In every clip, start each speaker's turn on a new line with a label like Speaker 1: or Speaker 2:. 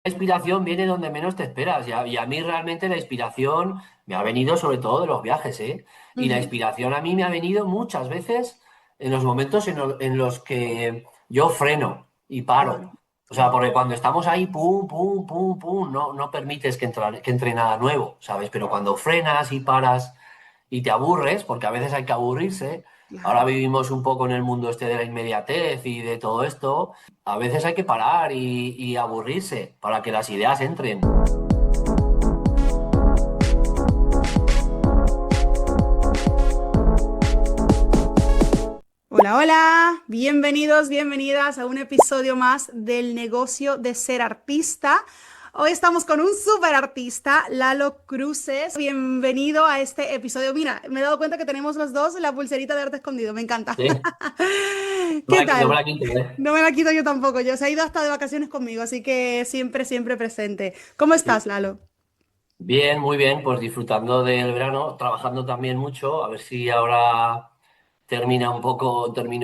Speaker 1: La inspiración viene donde menos te esperas y a mí realmente la inspiración me ha venido sobre todo de los viajes, ¿eh? Y la
Speaker 2: Ujú.
Speaker 1: inspiración a mí me ha venido muchas veces en los momentos en los que yo freno y
Speaker 2: Claro,
Speaker 1: paro. O sea,
Speaker 2: claro.
Speaker 1: porque cuando estamos ahí, pum, pum, pum, pum, no permites que entre nada nuevo, ¿sabes? Pero cuando frenas y paras y te aburres, porque a veces hay que aburrirse, ahora
Speaker 2: Claro.
Speaker 1: vivimos un poco en el mundo este de la inmediatez y de todo esto, a veces hay que parar y aburrirse para que las ideas entren.
Speaker 2: Hola, hola, bienvenidos, bienvenidas a un episodio más del negocio de ser artista. Hoy estamos con un súper artista, Lalo Cruces. Bienvenido a este episodio. Mira, me he dado cuenta que tenemos los dos la pulserita de arte escondido, me encanta.
Speaker 1: Sí,
Speaker 2: ¿Qué
Speaker 1: no me
Speaker 2: tal?
Speaker 1: la quito, ¿eh?
Speaker 2: No me la quito yo tampoco, yo se ha ido hasta de vacaciones conmigo, así que siempre, siempre presente. ¿Cómo estás, Lalo?
Speaker 1: Bien, muy bien, pues disfrutando del verano, trabajando también mucho, a ver si ahora termino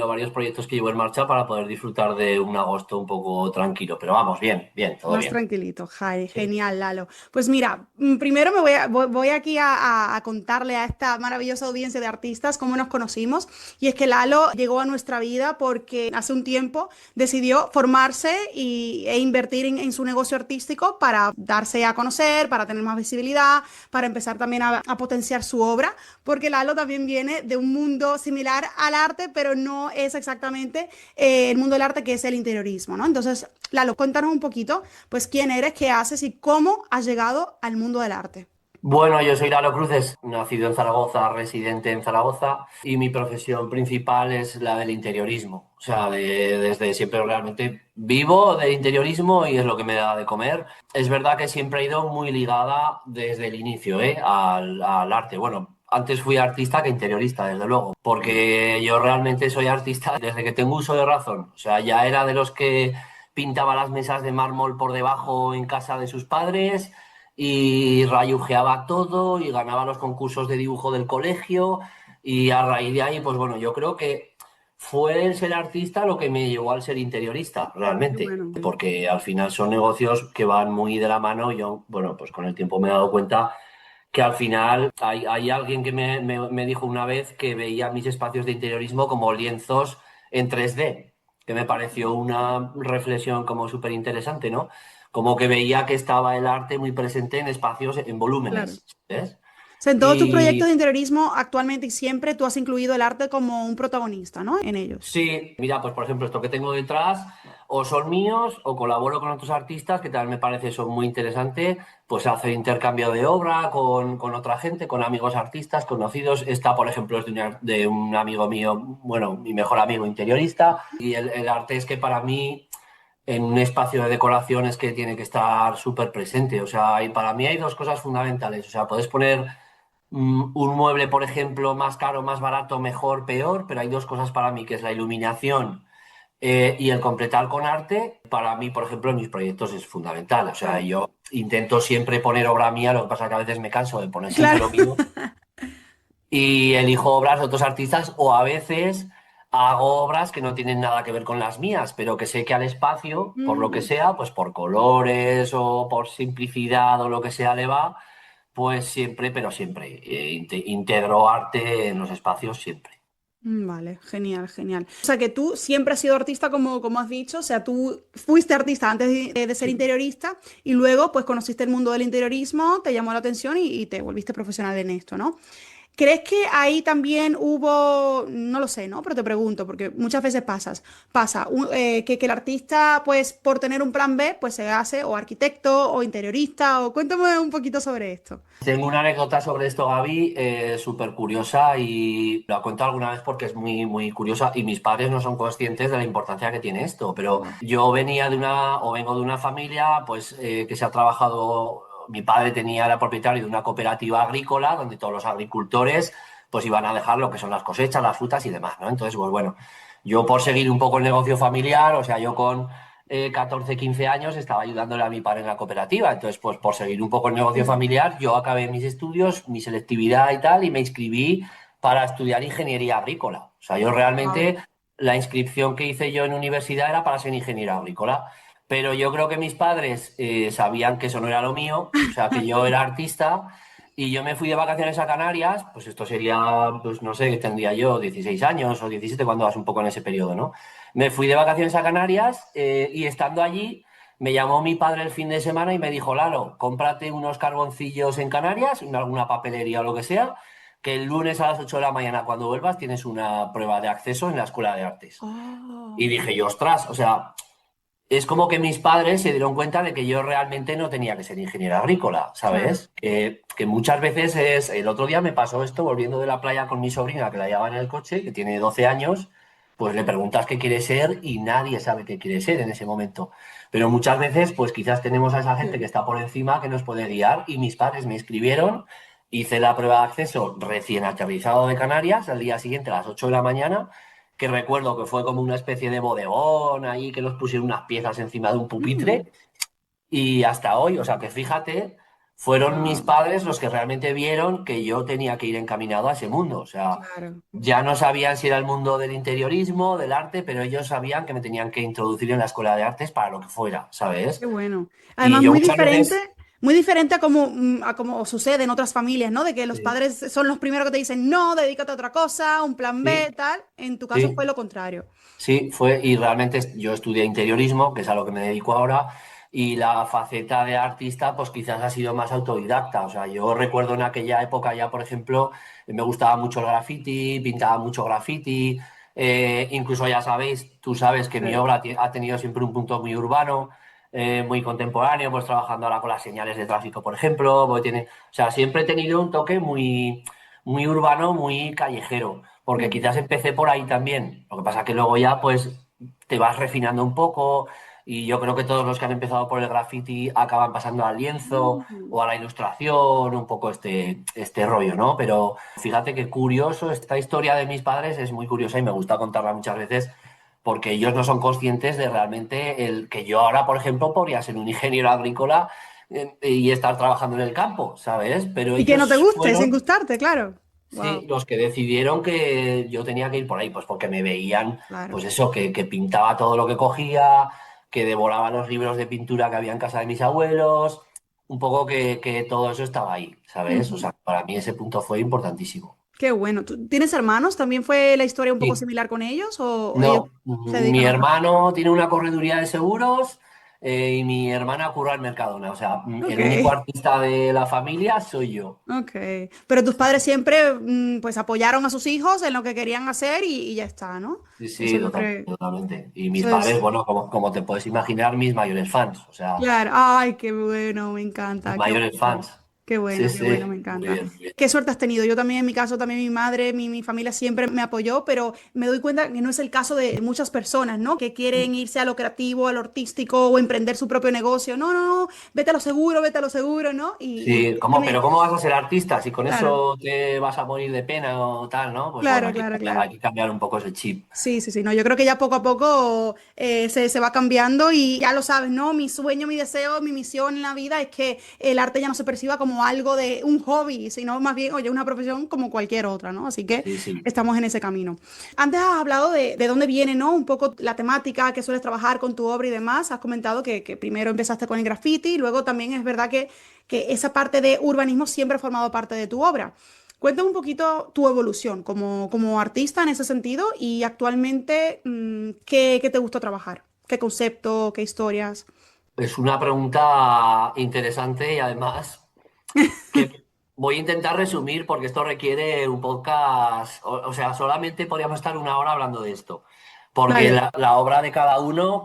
Speaker 1: varios proyectos que llevo en marcha para poder disfrutar de un agosto un poco tranquilo. Pero vamos, bien, bien, todo
Speaker 2: Más
Speaker 1: bien.
Speaker 2: tranquilito,
Speaker 1: Sí.
Speaker 2: genial, Lalo. Pues mira, primero voy aquí a contarle a esta maravillosa audiencia de artistas cómo nos conocimos. Y es que Lalo llegó a nuestra vida porque hace un tiempo decidió formarse e invertir en su negocio artístico para darse a conocer, para tener más visibilidad, para empezar también a potenciar su obra, porque Lalo también viene de un mundo similar al arte, pero no es exactamente el mundo del arte que es el interiorismo, ¿no? Entonces, Lalo, cuéntanos un poquito pues quién eres, qué haces y cómo has llegado al mundo del arte.
Speaker 1: Bueno, yo soy Lalo Cruces, nacido en Zaragoza, residente en Zaragoza, y mi profesión principal es la del interiorismo. O sea, desde siempre realmente vivo del interiorismo y es lo que me da de comer. Es verdad que siempre he ido muy ligada desde el inicio, al arte. Bueno, antes fui artista que interiorista, desde luego, porque yo realmente soy artista desde que tengo uso de razón. O sea, ya era de los que pintaba las mesas de mármol por debajo en casa de sus padres y rayujeaba todo y ganaba los concursos de dibujo del colegio y a raíz de ahí, pues bueno, yo creo que fue el ser artista lo que me llevó al ser interiorista,
Speaker 2: Qué
Speaker 1: realmente,
Speaker 2: bueno.
Speaker 1: porque al final son negocios que van muy de la mano. Yo, bueno, pues con el tiempo me he dado cuenta que al final hay alguien que me dijo una vez que veía mis espacios de interiorismo como lienzos en 3D, que me pareció una reflexión como súper interesante, ¿no? Como que veía que estaba el arte muy presente en espacios, en
Speaker 2: Claro.
Speaker 1: volúmenes, ¿ves?
Speaker 2: O sea, en todos tus proyectos
Speaker 1: Y
Speaker 2: de interiorismo, actualmente y siempre, tú has incluido el arte como un protagonista, ¿no? En ellos.
Speaker 1: sí, mira, pues por ejemplo, esto que tengo detrás, o son míos, o colaboro con otros artistas, que también me parece eso muy interesante, pues hacer intercambio de obra con otra gente, con amigos artistas, conocidos. Esta, por ejemplo, es de un amigo mío, bueno, mi mejor amigo interiorista, y el arte es que para mí, en un espacio de decoración, es que tiene que estar súper presente. O sea, para mí hay dos cosas fundamentales. O sea, puedes poner un mueble, por ejemplo, más caro, más barato, mejor, peor, pero hay dos cosas para mí, que es la iluminación y el completar con arte. Para mí, por ejemplo, en mis proyectos es fundamental. O sea,
Speaker 2: Claro.
Speaker 1: yo intento siempre poner obra mía, lo que pasa es que a veces me canso de poner siempre
Speaker 2: Claro.
Speaker 1: lo mío y elijo obras de otros artistas o a veces hago obras que no tienen nada que ver con las mías, pero que sé que al espacio, por lo que
Speaker 2: Mm,
Speaker 1: sea, pues por colores o por simplicidad o lo que sea le va, pues siempre, pero siempre, integro arte en los espacios siempre.
Speaker 2: vale, genial, genial. O sea, que tú siempre has sido artista, como has dicho, o sea, tú fuiste artista antes de ser
Speaker 1: Sí.
Speaker 2: interiorista y luego pues conociste el mundo del interiorismo, te llamó la atención y te volviste profesional en esto, ¿no? ¿Crees que ahí también hubo, no lo sé, ¿no? Pero te pregunto, porque muchas veces que el artista, pues por tener un plan B, pues se hace o arquitecto o interiorista, o cuéntame un poquito sobre esto.
Speaker 1: Tengo una anécdota sobre esto, Gaby, súper curiosa y la cuento alguna vez porque es muy, muy curiosa y mis padres no son conscientes de la importancia que tiene esto, pero
Speaker 2: Wow.
Speaker 1: yo venía de una, o vengo de una familia, pues que se ha trabajado, mi padre era propietario de una cooperativa agrícola donde todos los agricultores pues iban a dejar lo que son las cosechas, las frutas y demás, ¿no? Entonces, pues bueno, yo por seguir un poco el negocio familiar, o sea, yo con 14, 15 años estaba ayudándole a mi padre en la cooperativa. Entonces, pues por seguir un poco el negocio
Speaker 2: Sí.
Speaker 1: familiar, yo acabé mis estudios, mi selectividad y tal, y me inscribí para estudiar ingeniería agrícola. O sea, yo
Speaker 2: Wow.
Speaker 1: realmente la inscripción que hice yo en universidad era para ser ingeniero agrícola. Pero yo creo que mis padres sabían que eso no era lo mío, o sea, que yo era artista y yo me fui de vacaciones a Canarias, pues esto sería, pues no sé, tendría yo 16 años o 17 cuando vas un poco en ese periodo, ¿no? Me fui de vacaciones a Canarias y estando allí me llamó mi padre el fin de semana y me dijo, Lalo, cómprate unos carboncillos en Canarias, en alguna papelería o lo que sea, que el lunes a las 8 de la mañana cuando vuelvas tienes una prueba de acceso en la Escuela de Artes. Y
Speaker 2: Oh,
Speaker 1: dije yo, ostras, o sea, es como que mis padres se dieron cuenta de que yo realmente no tenía que ser ingeniero agrícola,
Speaker 2: claro.
Speaker 1: ¿sabes? Que muchas veces es... El otro día me pasó esto volviendo de la playa con mi sobrina que la llevaba en el coche, que tiene 12 años, pues le preguntas qué quiere ser y nadie sabe qué quiere ser en ese momento. Pero muchas veces, pues quizás tenemos a esa gente que
Speaker 2: Sí.
Speaker 1: está por encima que nos puede guiar y mis padres me escribieron, hice la prueba de acceso recién aterrizado de Canarias, al día siguiente a las 8 de la mañana que recuerdo que fue como una especie de bodegón ahí que nos pusieron unas piezas encima de un
Speaker 2: Mm,
Speaker 1: pupitre y hasta hoy, o sea que fíjate, fueron mis
Speaker 2: wow,
Speaker 1: padres los que realmente vieron que yo tenía que ir encaminado a ese mundo, o sea,
Speaker 2: claro.
Speaker 1: ya no sabían si era el mundo del interiorismo, del arte, pero ellos sabían que me tenían que introducir en la escuela de artes para lo que fuera, ¿sabes?
Speaker 2: Qué bueno.
Speaker 1: Y
Speaker 2: Además,
Speaker 1: yo muchas veces...
Speaker 2: muy diferente a como sucede en otras familias, ¿no? De que los
Speaker 1: Sí,
Speaker 2: padres son los primeros que te dicen, no, dedícate a otra cosa, un plan B,
Speaker 1: sí,
Speaker 2: tal. En tu caso fue
Speaker 1: sí.
Speaker 2: lo contrario.
Speaker 1: Sí, fue, y realmente yo estudié interiorismo, que es a lo que me dedico ahora, y la faceta de artista, pues quizás ha sido más autodidacta. O sea, yo recuerdo en aquella época ya, por ejemplo, me gustaba mucho el graffiti, pintaba mucho graffiti, incluso ya sabéis, tú sabes que mi
Speaker 2: Sí.
Speaker 1: obra ha tenido siempre un punto muy urbano, muy contemporáneo, pues trabajando ahora con las señales de tráfico, por ejemplo, porque tiene, o sea, siempre he tenido un toque muy, muy urbano, muy callejero porque
Speaker 2: Mm,
Speaker 1: quizás empecé por ahí también. Lo que pasa que luego ya pues te vas refinando un poco y yo creo que todos los que han empezado por el graffiti acaban pasando al lienzo
Speaker 2: mm.
Speaker 1: o a la ilustración, un poco este rollo, ¿no? Pero fíjate qué curioso, esta historia de mis padres es muy curiosa y me gusta contarla muchas veces porque ellos no son conscientes de realmente el que yo ahora, por ejemplo, podría ser un ingeniero agrícola y estar trabajando en el campo, ¿sabes? Pero
Speaker 2: Y que no te
Speaker 1: ellos
Speaker 2: guste, sin
Speaker 1: fueron
Speaker 2: gustarte, claro.
Speaker 1: sí,
Speaker 2: Wow,
Speaker 1: los que decidieron que yo tenía que ir por ahí, pues porque me veían,
Speaker 2: claro.
Speaker 1: pues eso, que pintaba todo lo que cogía, que devoraba los libros de pintura que había en casa de mis abuelos, un poco que todo eso estaba ahí, ¿sabes? O
Speaker 2: Ujú.
Speaker 1: sea, para mí ese punto fue importantísimo.
Speaker 2: Qué bueno. ¿Tú tienes hermanos? ¿También fue la historia un poco
Speaker 1: Sí,
Speaker 2: similar con ellos o ellos
Speaker 1: no,
Speaker 2: se dedican
Speaker 1: mi
Speaker 2: a otra cosa?
Speaker 1: hermano tiene una correduría de seguros y mi hermana curra al Mercadona, o sea,
Speaker 2: Ok.
Speaker 1: el único artista de la familia soy yo.
Speaker 2: Ok, pero tus padres siempre pues apoyaron a sus hijos en lo que querían hacer y ya está, ¿no?
Speaker 1: Sí,
Speaker 2: Eso
Speaker 1: sí,
Speaker 2: yo
Speaker 1: totalmente,
Speaker 2: creo,
Speaker 1: totalmente. Y mis
Speaker 2: eso
Speaker 1: padres,
Speaker 2: es,
Speaker 1: bueno, como te puedes imaginar, mis mayores fans, o sea,
Speaker 2: claro, ay, qué bueno, me
Speaker 1: mis
Speaker 2: encanta,
Speaker 1: mayores fans. Sí,
Speaker 2: qué bueno,
Speaker 1: sí,
Speaker 2: me
Speaker 1: muy
Speaker 2: encanta.
Speaker 1: bien, muy bien.
Speaker 2: Qué suerte has tenido. Yo también, en mi caso, también mi madre, mi familia siempre me apoyó, pero me doy cuenta que no es el caso de muchas personas, ¿no? Que quieren irse a lo creativo, a lo artístico o emprender su propio negocio. No, no, no, vete a lo seguro, ¿no?
Speaker 1: Sí,
Speaker 2: Yo
Speaker 1: pero ¿cómo vas a ser artista? Si con
Speaker 2: claro,
Speaker 1: eso te vas a morir de pena o tal, ¿no? Pues bueno,
Speaker 2: claro, claro,
Speaker 1: hay
Speaker 2: claro.
Speaker 1: que cambiar un poco ese chip.
Speaker 2: Sí, sí, sí, no, yo creo que ya poco a poco se va cambiando y ya lo sabes, ¿no? Mi sueño, mi deseo, mi misión en la vida es que el arte ya no se perciba como algo de un hobby, sino más bien, oye, una profesión como cualquier otra, ¿no? Así que
Speaker 1: Sí, sí.
Speaker 2: estamos en ese camino. Antes has hablado de dónde viene, ¿no? Un poco la temática que sueles trabajar con tu obra y demás. Has comentado que primero empezaste con el graffiti y luego también es verdad que esa parte de urbanismo siempre ha formado parte de tu obra. Cuéntame un poquito tu evolución como artista en ese sentido y actualmente, ¿qué te gusta trabajar? ¿Qué concepto, qué historias?
Speaker 1: Es una pregunta interesante y además que voy a intentar resumir porque esto requiere un podcast, o sea, solamente podríamos estar una hora hablando de esto, porque
Speaker 2: Vale.
Speaker 1: la obra de cada uno,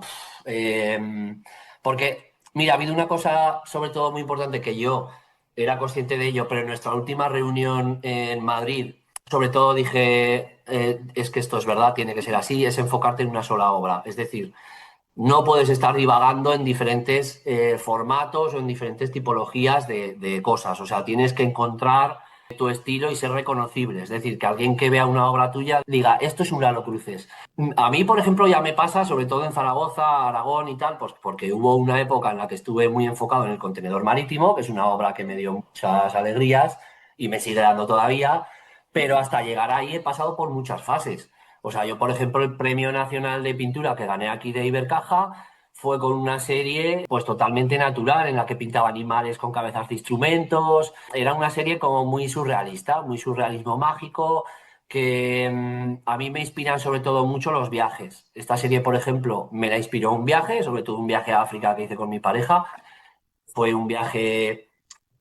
Speaker 1: porque, mira, ha habido una cosa sobre todo muy importante que yo era consciente de ello, pero en nuestra última reunión en Madrid, sobre todo dije, es que esto es verdad, tiene que ser así, es enfocarte en una sola obra, es decir, no puedes estar divagando en diferentes formatos o en diferentes tipologías de cosas. O sea, tienes que encontrar tu estilo y ser reconocible. Es decir, que alguien que vea una obra tuya diga, esto es un Lalo Cruces. A mí, por ejemplo, ya me pasa, sobre todo en Zaragoza, Aragón y tal, pues porque hubo una época en la que estuve muy enfocado en el contenedor marítimo, que es una obra que me dio muchas alegrías y me sigue dando todavía, pero hasta llegar ahí he pasado por muchas fases. O sea, yo, por ejemplo, el Premio Nacional de Pintura que gané aquí de Ibercaja, fue con una serie pues totalmente natural en la que pintaba animales con cabezas de instrumentos. Era una serie como muy surrealista, muy surrealismo mágico, que a mí me inspiran sobre todo mucho los viajes. Esta serie, por ejemplo, me la inspiró un viaje, sobre todo un viaje a África que hice con mi pareja. Fue un viaje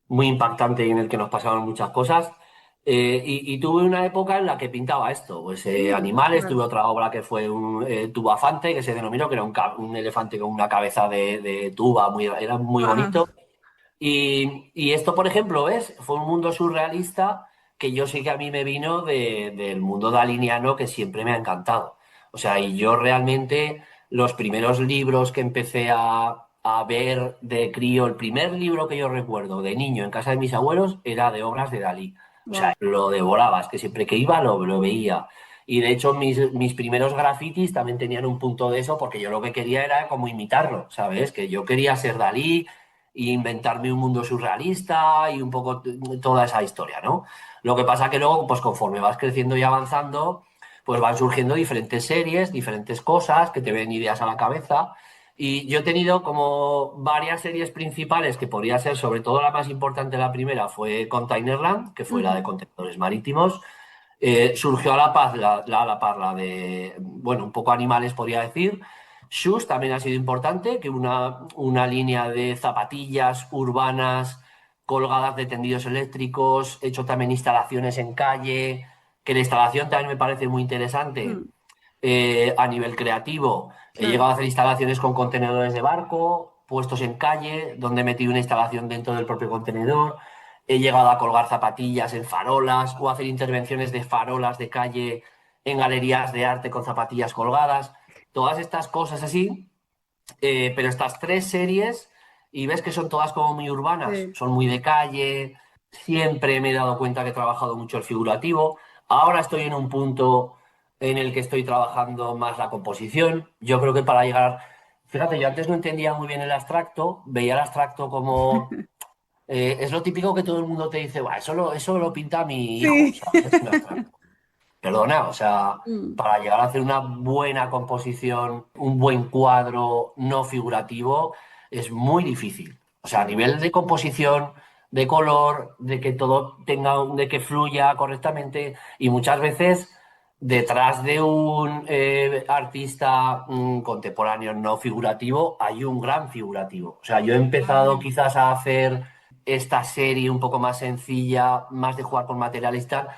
Speaker 1: muy impactante y en el que nos pasaron muchas cosas. Y tuve una época en la que pintaba esto, pues animales. Tuve
Speaker 2: Vale.
Speaker 1: otra obra que fue un tubafante, que se denominó, que era un elefante con una cabeza de tuba, era muy
Speaker 2: Guau.
Speaker 1: bonito. Y esto, por ejemplo, fue un mundo surrealista que yo sí que a mí me vino del mundo daliniano, que siempre me ha encantado. O sea, y yo realmente los primeros libros que empecé a ver de crío, el primer libro que yo recuerdo de niño en casa de mis abuelos era de obras de Dalí. O sea,
Speaker 2: Wow.
Speaker 1: lo devorabas, que siempre que iba lo veía. Y de hecho mis primeros grafitis también tenían un punto de eso, porque yo lo que quería era como imitarlo, ¿sabes? Que yo quería ser Dalí y inventarme un mundo surrealista y un poco toda esa historia, ¿no? Lo que pasa que luego, pues conforme vas creciendo y avanzando, pues van surgiendo diferentes series, diferentes cosas que te ven ideas a la cabeza. Y yo he tenido como varias series principales que podría ser, sobre todo la más importante, la primera fue Containerland, que fue la de
Speaker 2: Ujú.
Speaker 1: contenedores marítimos. Surgió a la paz a la par la de, bueno, un poco animales, podría decir. Shoes también ha sido importante, que una línea de zapatillas urbanas colgadas de tendidos eléctricos, he hecho también instalaciones en calle, que la instalación también me parece muy interesante
Speaker 2: Mm,
Speaker 1: a nivel creativo. He
Speaker 2: claro.
Speaker 1: llegado a hacer instalaciones con contenedores de barco, puestos en calle, donde he metido una instalación dentro del propio contenedor. He llegado a colgar zapatillas en farolas o a hacer intervenciones de farolas de calle en galerías de arte con zapatillas colgadas. Todas estas cosas así, pero estas tres series, y ves que son todas como muy urbanas,
Speaker 2: Sí.
Speaker 1: son muy de calle. Siempre me he dado cuenta que he trabajado mucho el figurativo. Ahora estoy en un punto en el que estoy trabajando más la composición. Yo creo que para llegar, fíjate, yo antes no entendía muy bien el abstracto, veía el abstracto como es lo típico que todo el mundo te dice: "Buah, eso lo pinta mi hijo,
Speaker 2: Sí.
Speaker 1: ¿sabes? Un abstracto". Perdona, o sea,
Speaker 2: Mm,
Speaker 1: para llegar a hacer una buena composición, un buen cuadro no figurativo, es muy difícil. O sea, a
Speaker 2: claro.
Speaker 1: nivel de composición, de color, de que todo tenga, de que fluya correctamente, y muchas veces detrás de un artista contemporáneo no figurativo hay un gran figurativo. O sea, yo he empezado
Speaker 2: Vale.
Speaker 1: quizás a hacer esta serie un poco más sencilla, más de jugar con materiales y tal,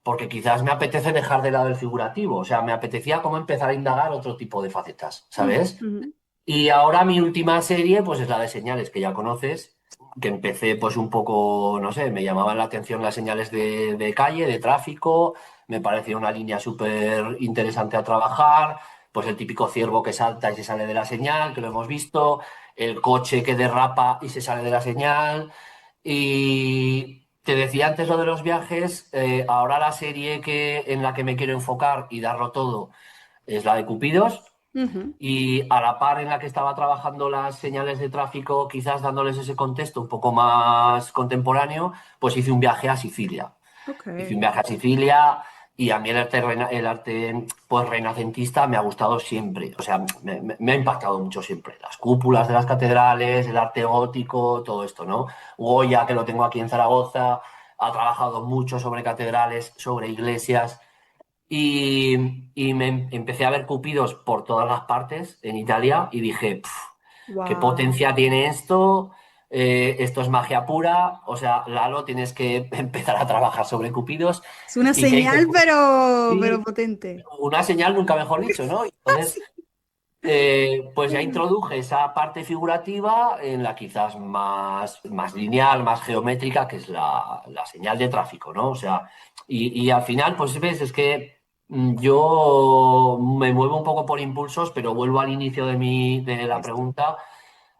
Speaker 1: porque quizás me apetece dejar de lado el figurativo, o sea, me apetecía como empezar a indagar otro tipo de facetas,
Speaker 2: Ujú,
Speaker 1: ¿sabes?
Speaker 2: ujú.
Speaker 1: Y ahora mi última serie, pues es la de señales, que ya conoces, que empecé pues un poco, no sé, me llamaban la atención las señales de calle, de tráfico, me parecía una línea súper interesante a trabajar, pues el típico ciervo que salta y se sale de la señal, que lo hemos visto, el coche que derrapa y se sale de la señal. Y te decía antes lo de los viajes, ahora la serie en la que me quiero enfocar y darlo todo es la de Cupidos.
Speaker 2: Ujú.
Speaker 1: Y a la par en la que estaba trabajando las señales de tráfico, quizás dándoles ese contexto un poco más contemporáneo, pues hice un viaje a Sicilia.
Speaker 2: Ok.
Speaker 1: Hice un viaje a Sicilia y a mí el arte pues, renacentista me ha gustado siempre. O sea, me ha impactado mucho siempre. Las cúpulas de las catedrales, el arte gótico, todo esto, ¿no? Goya, que lo tengo aquí en Zaragoza, ha trabajado mucho sobre catedrales, sobre iglesias. Y empecé a ver cupidos por todas las partes en Italia y dije: "Pf, ¿qué
Speaker 2: Wow.
Speaker 1: potencia tiene esto? Esto es magia pura". O sea, Lalo, tienes que empezar a trabajar sobre cupidos.
Speaker 2: Es una
Speaker 1: ¿Y qué hice?
Speaker 2: señal, pero
Speaker 1: Sí,
Speaker 2: potente.
Speaker 1: una señal, nunca mejor dicho, ¿no? Y entonces,
Speaker 2: Sí.
Speaker 1: pues ya introduje esa parte figurativa en la quizás más lineal, más geométrica, que es la señal de tráfico, ¿no? O sea, y al final, pues ves, es que yo me muevo un poco por impulsos, pero vuelvo al inicio de la
Speaker 2: Esto.
Speaker 1: pregunta.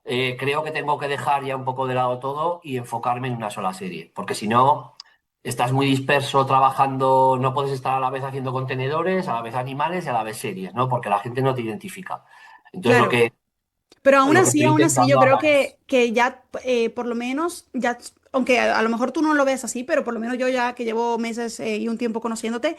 Speaker 1: Creo que tengo que dejar ya un poco de lado todo y enfocarme en una sola serie, porque si no, estás muy disperso trabajando, no puedes estar a la vez haciendo contenedores, a la vez animales y a la vez series, ¿no? Porque la gente no te identifica. Entonces
Speaker 2: Claro. Pero
Speaker 1: lo que estoy
Speaker 2: aún así,
Speaker 1: intentando
Speaker 2: yo creo
Speaker 1: ahora es...
Speaker 2: que ya, por lo menos, ya aunque a lo mejor tú no lo ves así, pero por lo menos yo ya que llevo meses y un tiempo conociéndote,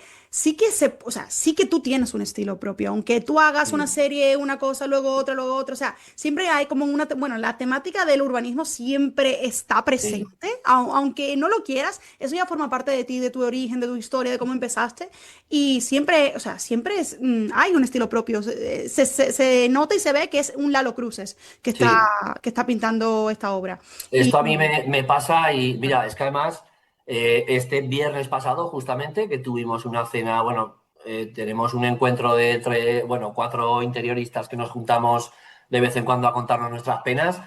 Speaker 2: o sea, sí que tú tienes un estilo propio, aunque tú hagas una
Speaker 1: Sí,
Speaker 2: serie, una cosa, luego otra, o sea, siempre hay como bueno, la temática del urbanismo siempre está
Speaker 1: sí.
Speaker 2: presente, aunque no lo quieras, eso ya forma parte de ti, de tu origen, de tu historia, de cómo empezaste, y siempre, o sea, siempre hay un estilo propio, se nota y se ve que es un Lalo Cruces
Speaker 1: Sí.
Speaker 2: que está pintando esta obra.
Speaker 1: Esto a mí me pasa y mira, es que además este viernes pasado justamente que tuvimos una cena, bueno, tenemos un encuentro de bueno, 4 interioristas que nos juntamos de vez en cuando a contarnos nuestras penas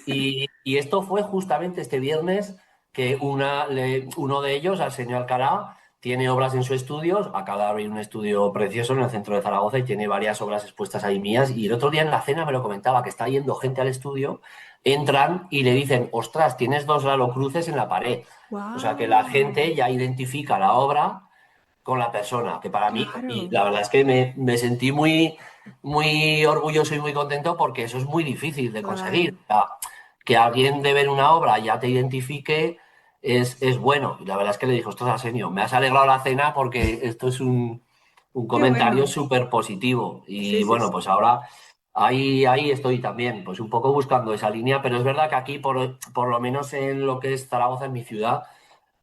Speaker 1: y esto fue justamente este viernes que uno de ellos, Arsenio Alcalá, tiene obras en su estudio, acaba de abrir un estudio precioso en el centro de Zaragoza y tiene varias obras expuestas ahí mías y el otro día en la cena me lo comentaba que está yendo gente al estudio, entran y le dicen, ostras, tienes 2 Lalo Cruces en la pared. O sea que la
Speaker 2: Wow,
Speaker 1: gente ya identifica la obra con la persona, que para mí, y
Speaker 2: claro,
Speaker 1: la verdad es que me sentí muy orgulloso y muy contento porque eso es muy difícil de conseguir.
Speaker 2: claro,
Speaker 1: O sea, que alguien de ver una obra ya te identifique es bueno. Y la verdad es que le dijo, ostras, Arsenio, me has alegrado la cena porque esto es un
Speaker 2: qué
Speaker 1: comentario
Speaker 2: bueno.
Speaker 1: súper positivo.
Speaker 2: Sí,
Speaker 1: Y
Speaker 2: sí,
Speaker 1: bueno,
Speaker 2: sí.
Speaker 1: pues ahora ahí estoy también, pues un poco buscando esa línea, pero es verdad que aquí, por lo menos en lo que es Zaragoza, en mi ciudad,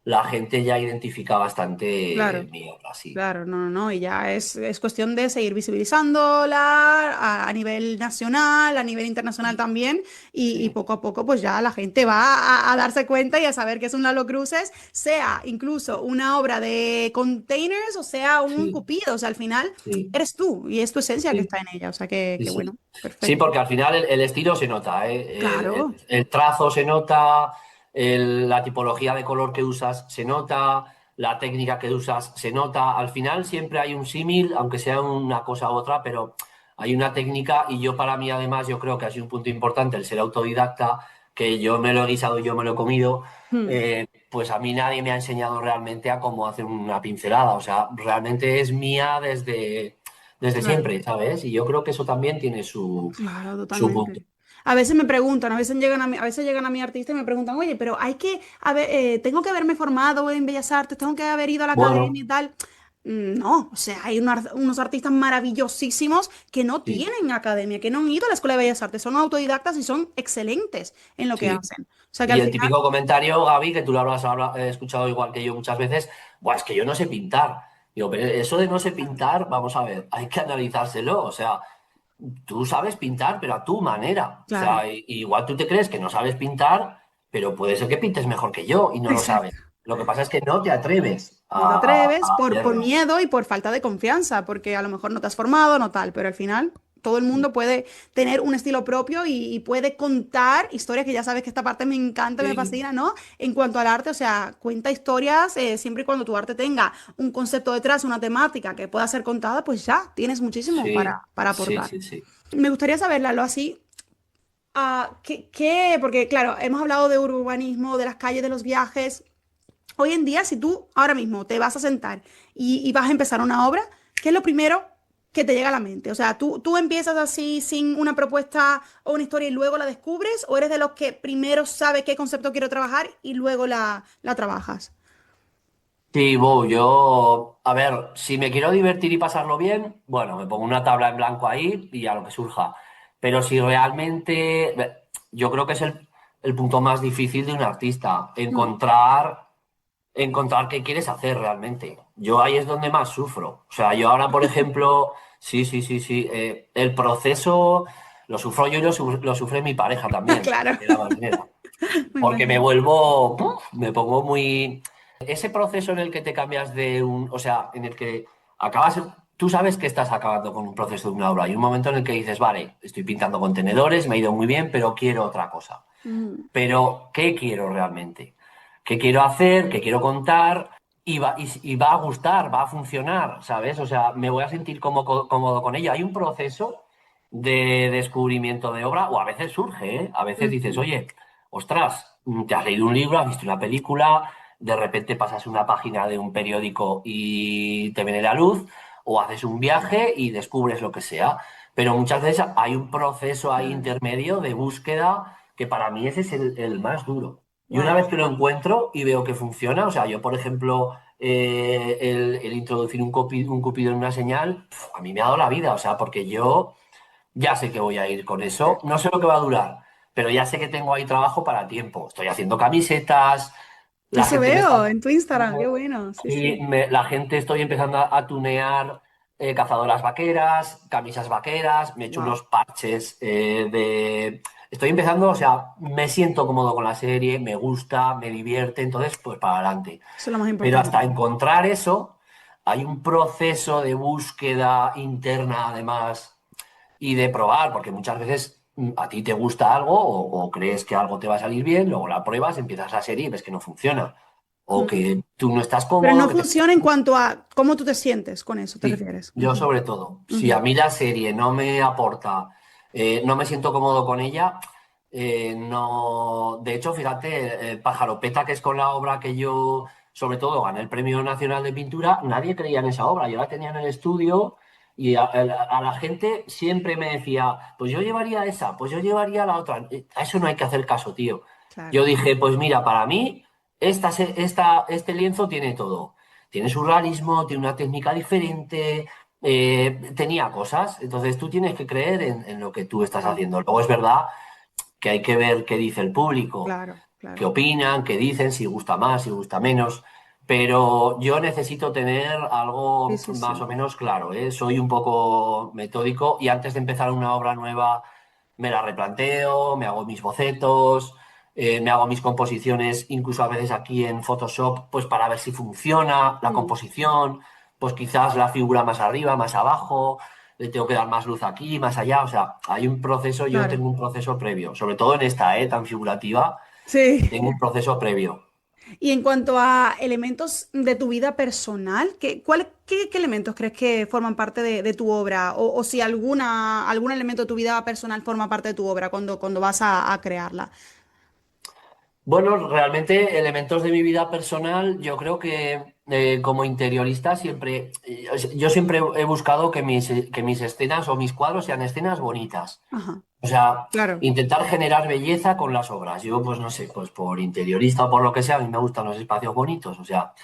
Speaker 1: la gente ya identifica bastante
Speaker 2: Claro.
Speaker 1: mi obra, sí.
Speaker 2: Claro, no, no, no, y ya es cuestión de seguir visibilizándola a nivel nacional, a nivel internacional también, y
Speaker 1: Sí,
Speaker 2: poco a poco pues ya la gente va a darse cuenta y a saber que es un Lalo Cruces, sea incluso una obra de containers o sea un
Speaker 1: sí,
Speaker 2: cupido, o sea, al final
Speaker 1: sí,
Speaker 2: eres tú y es tu esencia que
Speaker 1: sí,
Speaker 2: está en ella, o sea
Speaker 1: sí,
Speaker 2: que
Speaker 1: sí.
Speaker 2: bueno,
Speaker 1: Sí,
Speaker 2: perfecto.
Speaker 1: porque al final el estilo se nota, ¿eh?
Speaker 2: Claro,
Speaker 1: El trazo se nota, la tipología de color que usas se nota, la técnica que usas se nota. Al final siempre hay un símil, aunque sea una cosa u otra, pero hay una técnica y yo para mí además yo creo que ha sido un punto importante el ser autodidacta, que yo me lo he guisado, yo me lo he comido,
Speaker 2: Hmm,
Speaker 1: pues a mí nadie me ha enseñado realmente a cómo hacer una pincelada. O sea, realmente es mía desde
Speaker 2: claro.
Speaker 1: siempre, ¿sabes? Y yo creo que eso también tiene
Speaker 2: Claro,
Speaker 1: su punto.
Speaker 2: totalmente. A veces me preguntan, a veces llegan a mi artista y me preguntan, oye, pero hay que, tengo que haberme formado en Bellas Artes, tengo que haber ido a la academia
Speaker 1: Bueno,
Speaker 2: y tal. No, o sea, hay unos artistas maravillosísimos que no
Speaker 1: sí,
Speaker 2: tienen academia, que no han ido a la Escuela de Bellas Artes, son autodidactas y son excelentes en lo que
Speaker 1: sí.
Speaker 2: hacen. O sea, que
Speaker 1: Y
Speaker 2: al
Speaker 1: el
Speaker 2: final,
Speaker 1: típico comentario, Gaby, que tú lo habrás escuchado igual que yo muchas veces, Buah, es que yo no sé pintar. Digo, pero eso de no sé pintar, vamos a ver, hay que analizárselo. O sea, tú sabes pintar, pero a tu manera. O
Speaker 2: claro,
Speaker 1: sea, igual tú te crees que no sabes pintar, pero puede ser que pintes mejor que yo y no lo sabes.
Speaker 2: exacto.
Speaker 1: Lo que pasa es que no te atreves
Speaker 2: No te
Speaker 1: a
Speaker 2: atreves por
Speaker 1: hacerlo.
Speaker 2: miedo y por falta de confianza, porque a lo mejor no te has formado, no tal, pero al final todo el mundo puede tener un estilo propio y puede contar historias, que ya sabes que esta parte me encanta, me
Speaker 1: Sí,
Speaker 2: fascina, ¿no? En cuanto al arte, o sea, cuenta historias siempre y cuando tu arte tenga un concepto detrás, una temática que pueda ser contada, pues ya tienes muchísimo
Speaker 1: sí,
Speaker 2: para
Speaker 1: sí,
Speaker 2: aportar.
Speaker 1: sí, sí.
Speaker 2: Me gustaría saberlo así. Porque claro, hemos hablado de urbanismo, de las calles, de los viajes. Hoy en día, si tú ahora mismo te vas a sentar y vas a empezar una obra, ¿qué es lo primero que te llega a la mente? O sea, ¿tú empiezas así sin una propuesta o una historia y luego la descubres? ¿O eres de los que primero sabe qué concepto quiero trabajar y luego la trabajas?
Speaker 1: Sí, Bo, yo, a ver, si me quiero divertir y pasarlo bien, bueno, me pongo una tabla en blanco ahí y a lo que surja. Pero si realmente, yo creo que es el punto más difícil de un artista,
Speaker 2: Mm,
Speaker 1: encontrar qué quieres hacer realmente. Yo ahí es donde más sufro. O sea, yo ahora, por ejemplo, sí, sí, sí, sí, el proceso lo sufro yo y lo sufre mi pareja también,
Speaker 2: claro,
Speaker 1: de la manera.
Speaker 2: me
Speaker 1: Porque me
Speaker 2: imagino.
Speaker 1: vuelvo, ¡puf! Me pongo muy... Ese proceso en el que te cambias de un... O sea, en el que acabas... Tú sabes que estás acabando con un proceso de una obra. Hay un momento en el que dices, vale, estoy pintando contenedores, me ha ido muy bien, pero quiero otra cosa.
Speaker 2: Mm,
Speaker 1: Pero, ¿qué quiero realmente? ¿Qué quiero hacer? ¿Qué quiero contar? Y va a gustar, va a funcionar, ¿sabes? O sea, me voy a sentir cómodo con ello. Hay un proceso de descubrimiento de obra, o a veces surge, ¿eh? A veces dices,
Speaker 2: ujú,
Speaker 1: oye, ostras, te has leído un libro, has visto una película, de repente pasas una página de un periódico y te viene la luz, o haces un viaje y descubres lo que sea. Pero muchas veces hay un proceso ahí
Speaker 2: claro.
Speaker 1: intermedio de búsqueda que para mí ese es el más duro. Y una
Speaker 2: Wow.
Speaker 1: vez que lo encuentro y veo que funciona, o sea, yo, por ejemplo, el introducir un cupido en una señal, a mí me ha dado la vida, o sea, porque yo ya sé que voy a ir con eso, no sé lo que va a durar, pero ya sé que tengo ahí trabajo para tiempo. Estoy haciendo camisetas, la
Speaker 2: Eso
Speaker 1: gente me está...
Speaker 2: veo en tu Instagram, qué bueno, sí,
Speaker 1: Y
Speaker 2: sí.
Speaker 1: la gente estoy empezando a tunear cazadoras vaqueras, camisas vaqueras, me he hecho
Speaker 2: Wow,
Speaker 1: unos parches de... Estoy empezando, o sea, me siento cómodo con la serie, me gusta, me divierte, entonces pues para adelante.
Speaker 2: eso es lo más
Speaker 1: Pero hasta
Speaker 2: importante.
Speaker 1: encontrar eso, hay un proceso de búsqueda interna además y de probar, porque muchas veces a ti te gusta algo o crees que algo te va a salir bien, luego la pruebas, empiezas la serie y ves que no funciona. O
Speaker 2: Mm.
Speaker 1: que tú no estás
Speaker 2: Pero
Speaker 1: cómodo,
Speaker 2: no
Speaker 1: que te...
Speaker 2: funciona en cuanto a cómo tú te sientes con eso, ¿te
Speaker 1: Sí,
Speaker 2: refieres?
Speaker 1: yo
Speaker 2: Ujú,
Speaker 1: sobre todo. Si a
Speaker 2: ujú.
Speaker 1: mí la serie no me aporta, no me siento cómodo con ella, no... De hecho, fíjate, Pajaropeta, que es con la obra que yo, sobre todo, gané el Premio Nacional de Pintura, nadie creía en esa obra. Yo la tenía en el estudio y a la gente siempre me decía, pues yo llevaría esa, pues yo llevaría la otra. A eso no hay que hacer caso, tío.
Speaker 2: Claro.
Speaker 1: Yo dije, pues mira, para mí, este lienzo tiene todo. Tiene surrealismo, tiene una técnica diferente, tenía cosas. Entonces tú tienes que creer en lo que tú estás
Speaker 2: Claro,
Speaker 1: haciendo. Luego es verdad que hay que ver qué dice el público,
Speaker 2: claro,
Speaker 1: qué
Speaker 2: claro.
Speaker 1: opinan, qué dicen, si gusta más, si gusta menos. Pero yo necesito tener
Speaker 2: Sí,
Speaker 1: algo
Speaker 2: sí,
Speaker 1: más
Speaker 2: sí.
Speaker 1: o menos claro, ¿eh? Soy un poco metódico y antes de empezar una obra nueva me la replanteo, me hago mis bocetos, me hago mis composiciones, incluso a veces aquí en Photoshop, pues para ver si funciona la
Speaker 2: Mm.
Speaker 1: composición, pues quizás la figura más arriba, más abajo, le tengo que dar más luz aquí, más allá, o sea, hay un proceso, yo
Speaker 2: Claro.
Speaker 1: tengo un proceso previo, sobre todo en esta, tan figurativa,
Speaker 2: Sí.
Speaker 1: tengo un proceso previo.
Speaker 2: Y en cuanto a elementos de tu vida personal, qué elementos crees que forman parte de tu obra? O si algún elemento de tu vida personal forma parte de tu obra cuando vas a crearla.
Speaker 1: Bueno, realmente elementos de mi vida personal, yo creo que como interiorista siempre, yo siempre he buscado que mis escenas o mis cuadros sean escenas bonitas.
Speaker 2: Ajá,
Speaker 1: O sea,
Speaker 2: claro.
Speaker 1: intentar generar belleza con las obras. Yo, pues no sé, pues por interiorista o por lo que sea, a mí me gustan los espacios bonitos, o sea,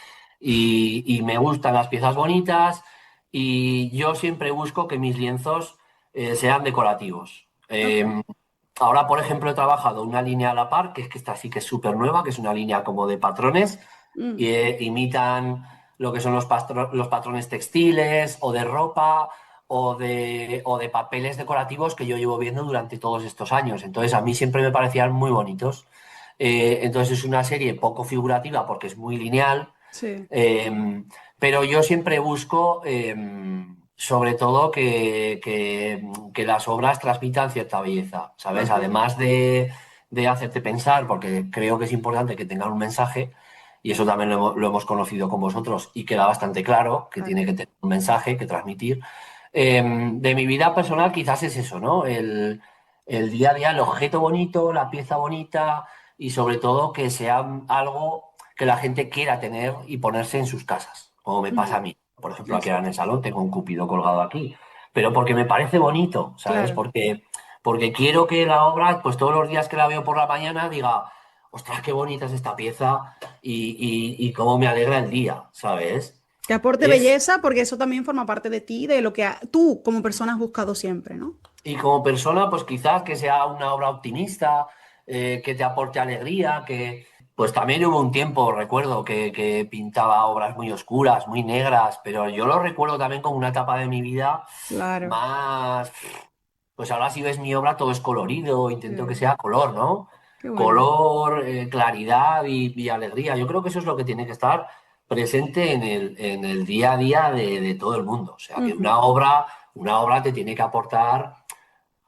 Speaker 1: y me gustan las piezas bonitas y yo siempre busco que mis lienzos sean decorativos.
Speaker 2: Ok.
Speaker 1: Ahora, por ejemplo, he trabajado una línea a la par, que es que esta sí que es súper nueva, que es una línea como de patrones,
Speaker 2: Mm,
Speaker 1: y imitan lo que son los patrones textiles o de ropa o de papeles decorativos que yo llevo viendo durante todos estos años. Entonces, a mí siempre me parecían muy bonitos. Entonces, es una serie poco figurativa porque es muy lineal,
Speaker 2: sí.
Speaker 1: eh, pero yo siempre busco, sobre todo, que las obras transmitan cierta belleza, ¿sabes?
Speaker 2: Ok.
Speaker 1: Además de hacerte pensar, porque creo que es importante que tengan un mensaje, y eso también lo hemos conocido con vosotros, y queda bastante claro que
Speaker 2: Claro.
Speaker 1: tiene que tener un mensaje que transmitir. De mi vida personal quizás es eso, ¿no? El día a día, el objeto bonito, la pieza bonita, y sobre todo que sea algo que la gente quiera tener y ponerse en sus casas, como me pasa a
Speaker 2: Ujú.
Speaker 1: mí. Por ejemplo, aquí
Speaker 2: Eso.
Speaker 1: ahora en el salón tengo un cupido colgado aquí, pero porque me parece bonito, ¿sabes?
Speaker 2: Claro.
Speaker 1: Porque quiero que la obra, pues todos los días que la veo por la mañana, diga, ostras, qué bonita es esta pieza y cómo me alegra el día, ¿sabes?
Speaker 2: Que aporte
Speaker 1: Es,
Speaker 2: belleza, porque eso también forma parte de ti, de lo que tú como persona has buscado siempre, ¿no?
Speaker 1: y como persona, pues quizás que sea una obra optimista, que te aporte alegría, que pues también hubo un tiempo, recuerdo, que pintaba obras muy oscuras, muy negras, pero yo lo recuerdo también como una etapa de mi vida
Speaker 2: Claro.
Speaker 1: más, pues ahora si ves mi obra todo es colorido, intento que
Speaker 2: Sí.
Speaker 1: sea color, ¿no?
Speaker 2: Qué bueno.
Speaker 1: Color, claridad y alegría. Yo creo que eso es lo que tiene que estar presente en el día a día de todo el mundo. O sea, que
Speaker 2: Ujú.
Speaker 1: una obra te tiene que aportar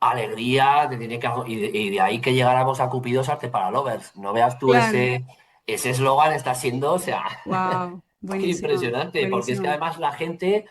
Speaker 1: alegría, te tiene que, y de ahí que llegáramos a Cupidos Arte para Lovers. No veas tú
Speaker 2: Claro.
Speaker 1: ese eslogan está siendo, o sea,
Speaker 2: Wow. Buenísimo.
Speaker 1: impresionante, porque es que
Speaker 2: Buenísimo.
Speaker 1: además la gente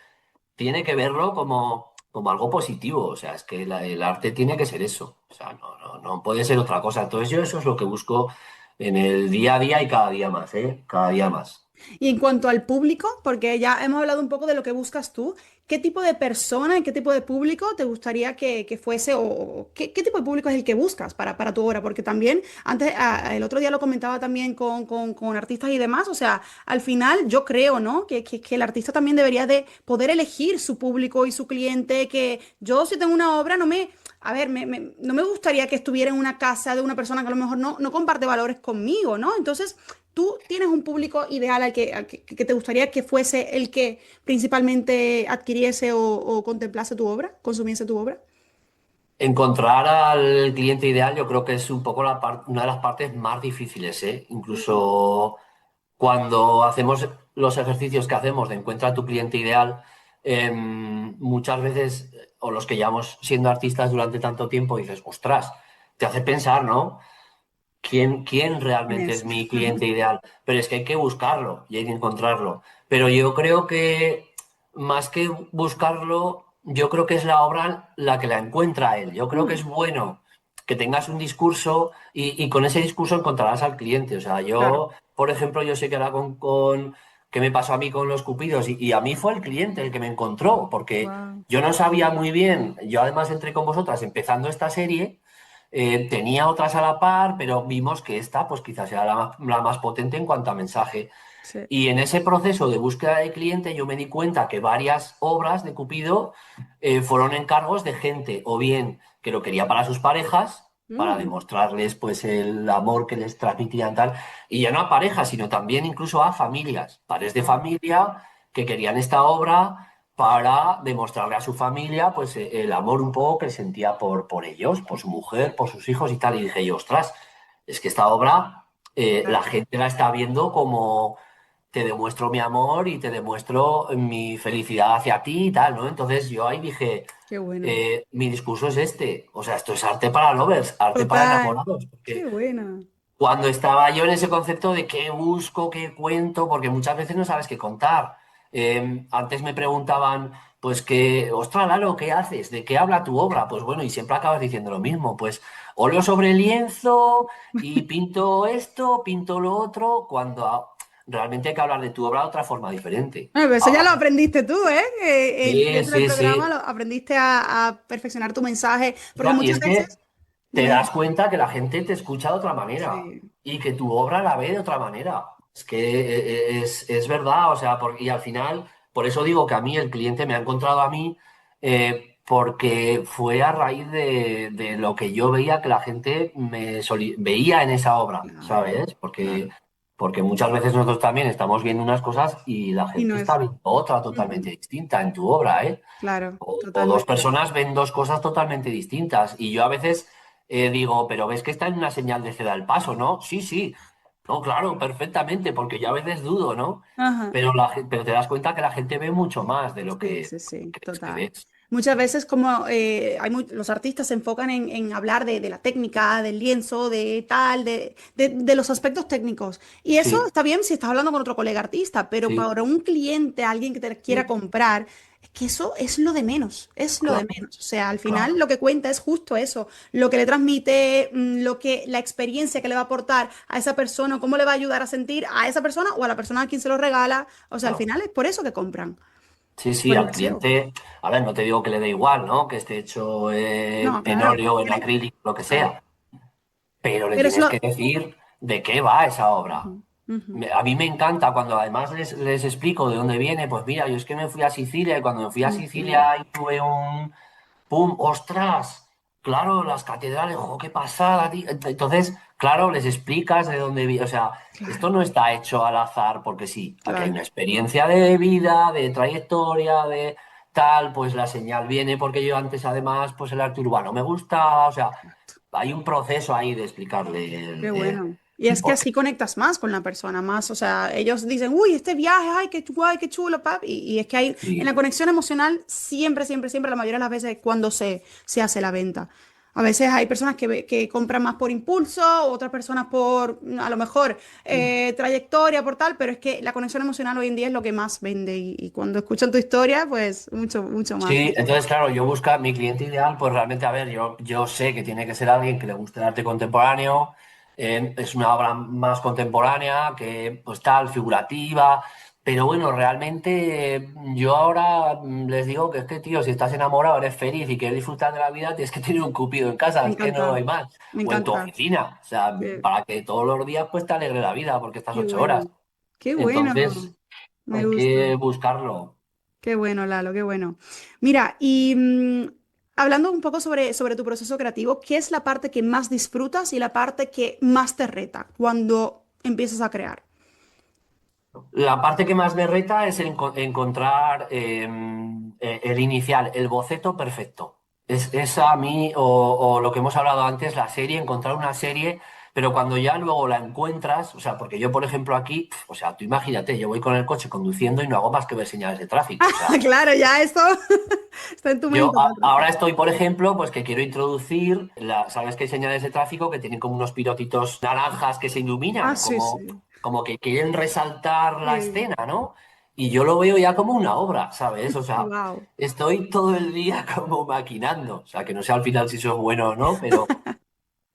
Speaker 1: tiene que verlo como algo positivo, o sea, es que el arte tiene que ser eso, o sea, no puede ser otra cosa. Entonces yo eso es lo que busco en el día a día y cada día más, ¿eh? Cada día más.
Speaker 2: Y en cuanto al público, porque ya hemos hablado un poco de lo que buscas tú, ¿qué tipo de persona y qué tipo de público te gustaría que fuese o qué tipo de público es el que buscas para tu obra? Porque también, antes, el otro día lo comentaba también con artistas y demás, o sea, al final yo creo, ¿no? Que el artista también debería de poder elegir su público y su cliente, que yo si tengo una obra no me... A ver, no me gustaría que estuviera en una casa de una persona que a lo mejor no comparte valores conmigo, ¿no? Entonces, ¿tú tienes un público ideal que te gustaría que fuese el que principalmente adquiriese o contemplase tu obra, consumiese tu obra?
Speaker 1: Encontrar al cliente ideal yo creo que es un poco una de las partes más difíciles, ¿eh? Incluso cuando hacemos los ejercicios que hacemos de encuentra a tu cliente ideal, muchas veces, o los que llevamos siendo artistas durante tanto tiempo, dices, ostras, te hace pensar, ¿no? ¿Quién
Speaker 2: ¿Quién
Speaker 1: realmente es
Speaker 2: es?
Speaker 1: mi cliente ideal? Pero es que hay que buscarlo y hay que encontrarlo. Pero yo creo que más que buscarlo, yo creo que es la obra la que la encuentra a él. Yo creo que es
Speaker 2: Mm,
Speaker 1: bueno que tengas un discurso y con ese discurso encontrarás al cliente. O sea,
Speaker 2: claro.
Speaker 1: yo, por ejemplo, yo sé que ahora ¿qué me pasó a mí con los cupidos? Y a mí fue el cliente el que me encontró, porque
Speaker 2: Wow.
Speaker 1: yo no sabía muy bien, yo además entré con vosotras empezando esta serie. Tenía otras a la par, pero vimos que esta, pues quizás era la más potente en cuanto a mensaje.
Speaker 2: Sí.
Speaker 1: Y en ese proceso de búsqueda de cliente, yo me di cuenta que varias obras de Cupido fueron encargos de gente, o bien que lo quería para sus parejas, para
Speaker 2: Mm,
Speaker 1: demostrarles pues el amor que les transmitían tal, y ya no a parejas, sino también incluso a familias, padres de
Speaker 2: wow.
Speaker 1: familia que querían esta obra para demostrarle a su familia pues el amor un poco que sentía por ellos, por su mujer, por sus hijos y tal. Y dije yo, ostras, es que esta obra la
Speaker 2: Claro.
Speaker 1: gente la está viendo como te demuestro mi amor y te demuestro mi felicidad hacia ti y tal, ¿no? Entonces yo ahí dije,
Speaker 2: Qué bueno.
Speaker 1: mi discurso es este, o sea, esto es arte para lovers, arte para
Speaker 2: Total.
Speaker 1: enamorados,
Speaker 2: Qué
Speaker 1: porque
Speaker 2: buena.
Speaker 1: cuando estaba yo en ese concepto de qué busco, qué cuento, porque muchas veces no sabes qué contar. Antes me preguntaban, pues que, ostras, Lalo, ¿qué haces? ¿De qué habla tu obra? Pues bueno, y siempre acabas diciendo lo mismo, pues óleo sobre lienzo y pinto esto, pinto lo otro, cuando realmente hay que hablar de tu obra de otra forma diferente.
Speaker 2: Bueno, pero eso ya
Speaker 1: Hablar.
Speaker 2: lo aprendiste tú, ¿eh?
Speaker 1: Sí,
Speaker 2: Dentro del
Speaker 1: sí,
Speaker 2: programa
Speaker 1: sí.
Speaker 2: lo aprendiste a perfeccionar tu mensaje, porque
Speaker 1: Y
Speaker 2: muchas
Speaker 1: es que
Speaker 2: veces,
Speaker 1: te
Speaker 2: dime,
Speaker 1: das cuenta que la gente te escucha de otra manera
Speaker 2: sí.
Speaker 1: y que tu obra la ve de otra manera. Es que es verdad, o sea, y al final, por eso digo que a mí el cliente me ha encontrado a mí, porque fue a raíz de lo que yo veía que la gente veía en esa obra,
Speaker 2: Claro,
Speaker 1: ¿sabes?
Speaker 2: claro.
Speaker 1: Porque muchas veces nosotros también estamos viendo unas cosas y la
Speaker 2: Y no
Speaker 1: gente está
Speaker 2: es.
Speaker 1: viendo otra
Speaker 2: Ujú,
Speaker 1: totalmente distinta en tu obra, ¿eh?
Speaker 2: claro,
Speaker 1: O dos
Speaker 2: totalmente.
Speaker 1: personas ven dos cosas totalmente distintas. Y yo a veces digo, pero ves que está en una señal de ceda el paso, ¿no? Sí, sí. No, claro, perfectamente, porque yo a veces dudo, ¿no?
Speaker 2: Ajá.
Speaker 1: Pero te das cuenta que la gente ve mucho más de lo
Speaker 2: Sí,
Speaker 1: que
Speaker 2: sí, sí,
Speaker 1: crees que
Speaker 2: total.
Speaker 1: ves.
Speaker 2: Muchas veces como los artistas se enfocan en hablar de la técnica, del lienzo, de tal, de los aspectos técnicos. Y eso
Speaker 1: Sí,
Speaker 2: está bien si estás hablando con otro colega artista, pero
Speaker 1: sí,
Speaker 2: para un cliente, alguien que te quiera
Speaker 1: sí,
Speaker 2: comprar, es que eso es lo de menos, es lo de
Speaker 1: claro,
Speaker 2: menos. O sea, al final
Speaker 1: claro.
Speaker 2: lo que cuenta es justo eso, lo que le transmite, la experiencia que le va a aportar a esa persona, o cómo le va a ayudar a sentir a esa persona o a la persona a quien se lo regala. O sea, al
Speaker 1: Claro.
Speaker 2: final es por eso que compran.
Speaker 1: Sí, sí,
Speaker 2: Por el
Speaker 1: al
Speaker 2: deseo.
Speaker 1: cliente, a ver, no te digo que le dé igual, ¿no? Que esté hecho
Speaker 2: No,
Speaker 1: en
Speaker 2: claro,
Speaker 1: óleo, en
Speaker 2: tiene,
Speaker 1: acrílico, lo que
Speaker 2: claro.
Speaker 1: sea, pero le
Speaker 2: Pero es
Speaker 1: tienes
Speaker 2: lo.
Speaker 1: que decir de qué va esa obra.
Speaker 2: Ujú, ujú,
Speaker 1: A mí me encanta cuando además les explico de dónde viene, pues mira, yo es que me fui a Sicilia y cuando me fui a
Speaker 2: ujú.
Speaker 1: Sicilia y tuve un ¡pum! ¡Ostras! Claro, las catedrales, ¡jo, qué pasada! Entonces, claro, les explicas de dónde viene. O sea, esto
Speaker 2: Claro,
Speaker 1: no está hecho al azar porque sí. Aquí hay
Speaker 2: claro.
Speaker 1: una experiencia de vida, de trayectoria, de tal, pues la señal viene porque yo antes además, pues el arte urbano me gustaba. O sea, hay un proceso ahí de explicarle
Speaker 2: Qué bueno. Y
Speaker 1: el
Speaker 2: es que
Speaker 1: por qué.
Speaker 2: así conectas más con la persona, más, o sea, ellos dicen, uy, este viaje, ay, qué guay, qué chulo, pap. Y es que hay, en la
Speaker 1: Sí.
Speaker 2: conexión emocional, siempre, siempre, siempre, la mayoría de las veces, cuando se hace la venta. A veces hay personas que compran más por impulso, otras personas por, a lo mejor, trayectoria, por tal, pero es que la conexión emocional hoy en día es lo que más vende. Y cuando escuchan tu historia, pues, mucho, mucho más.
Speaker 1: Sí, entonces, claro, yo busco mi cliente ideal, pues realmente, a ver, yo sé que tiene que ser alguien que le guste el arte contemporáneo, Es una obra más contemporánea, que pues tal, figurativa, pero bueno, realmente yo ahora les digo que es que, tío, si estás enamorado, eres feliz y quieres disfrutar de la vida, tienes que tener un cupido en casa,
Speaker 2: Me
Speaker 1: es que no
Speaker 2: encanta,
Speaker 1: hay más.
Speaker 2: me
Speaker 1: O en tu
Speaker 2: encanta.
Speaker 1: oficina, o sea,
Speaker 2: Qué,
Speaker 1: para que todos los días pues te alegre la vida, porque estás
Speaker 2: qué
Speaker 1: 8 horas.
Speaker 2: bueno, qué bueno,
Speaker 1: Entonces,
Speaker 2: me
Speaker 1: hay
Speaker 2: gusta.
Speaker 1: que buscarlo.
Speaker 2: Qué bueno, Lalo, qué bueno. Mira, y hablando un poco sobre tu proceso creativo, ¿qué es la parte que más disfrutas y la parte que más te reta cuando empiezas a crear?
Speaker 1: La parte que más me reta es encontrar el inicial, el boceto perfecto. Es a mí, o lo que hemos hablado antes, la serie, encontrar una serie, pero cuando ya luego la encuentras, o sea, porque yo, por ejemplo, aquí, o sea, tú imagínate, yo voy con el coche conduciendo y no hago más que ver señales de tráfico. O sea,
Speaker 2: Claro, ya eso está en tu
Speaker 1: yo
Speaker 2: mente todo el rato.
Speaker 1: ahora estoy, por ejemplo, pues que quiero introducir, ¿sabes que hay señales de tráfico que tienen como unos pilotitos naranjas que se
Speaker 2: Ah,
Speaker 1: iluminan,
Speaker 2: sí,
Speaker 1: como,
Speaker 2: sí.
Speaker 1: como que quieren resaltar la
Speaker 2: Sí.
Speaker 1: escena, ¿no? Y yo lo veo ya como una obra, ¿sabes? O sea,
Speaker 2: Wow.
Speaker 1: estoy todo el día como maquinando, o sea, que no sé al final si eso es bueno o no, pero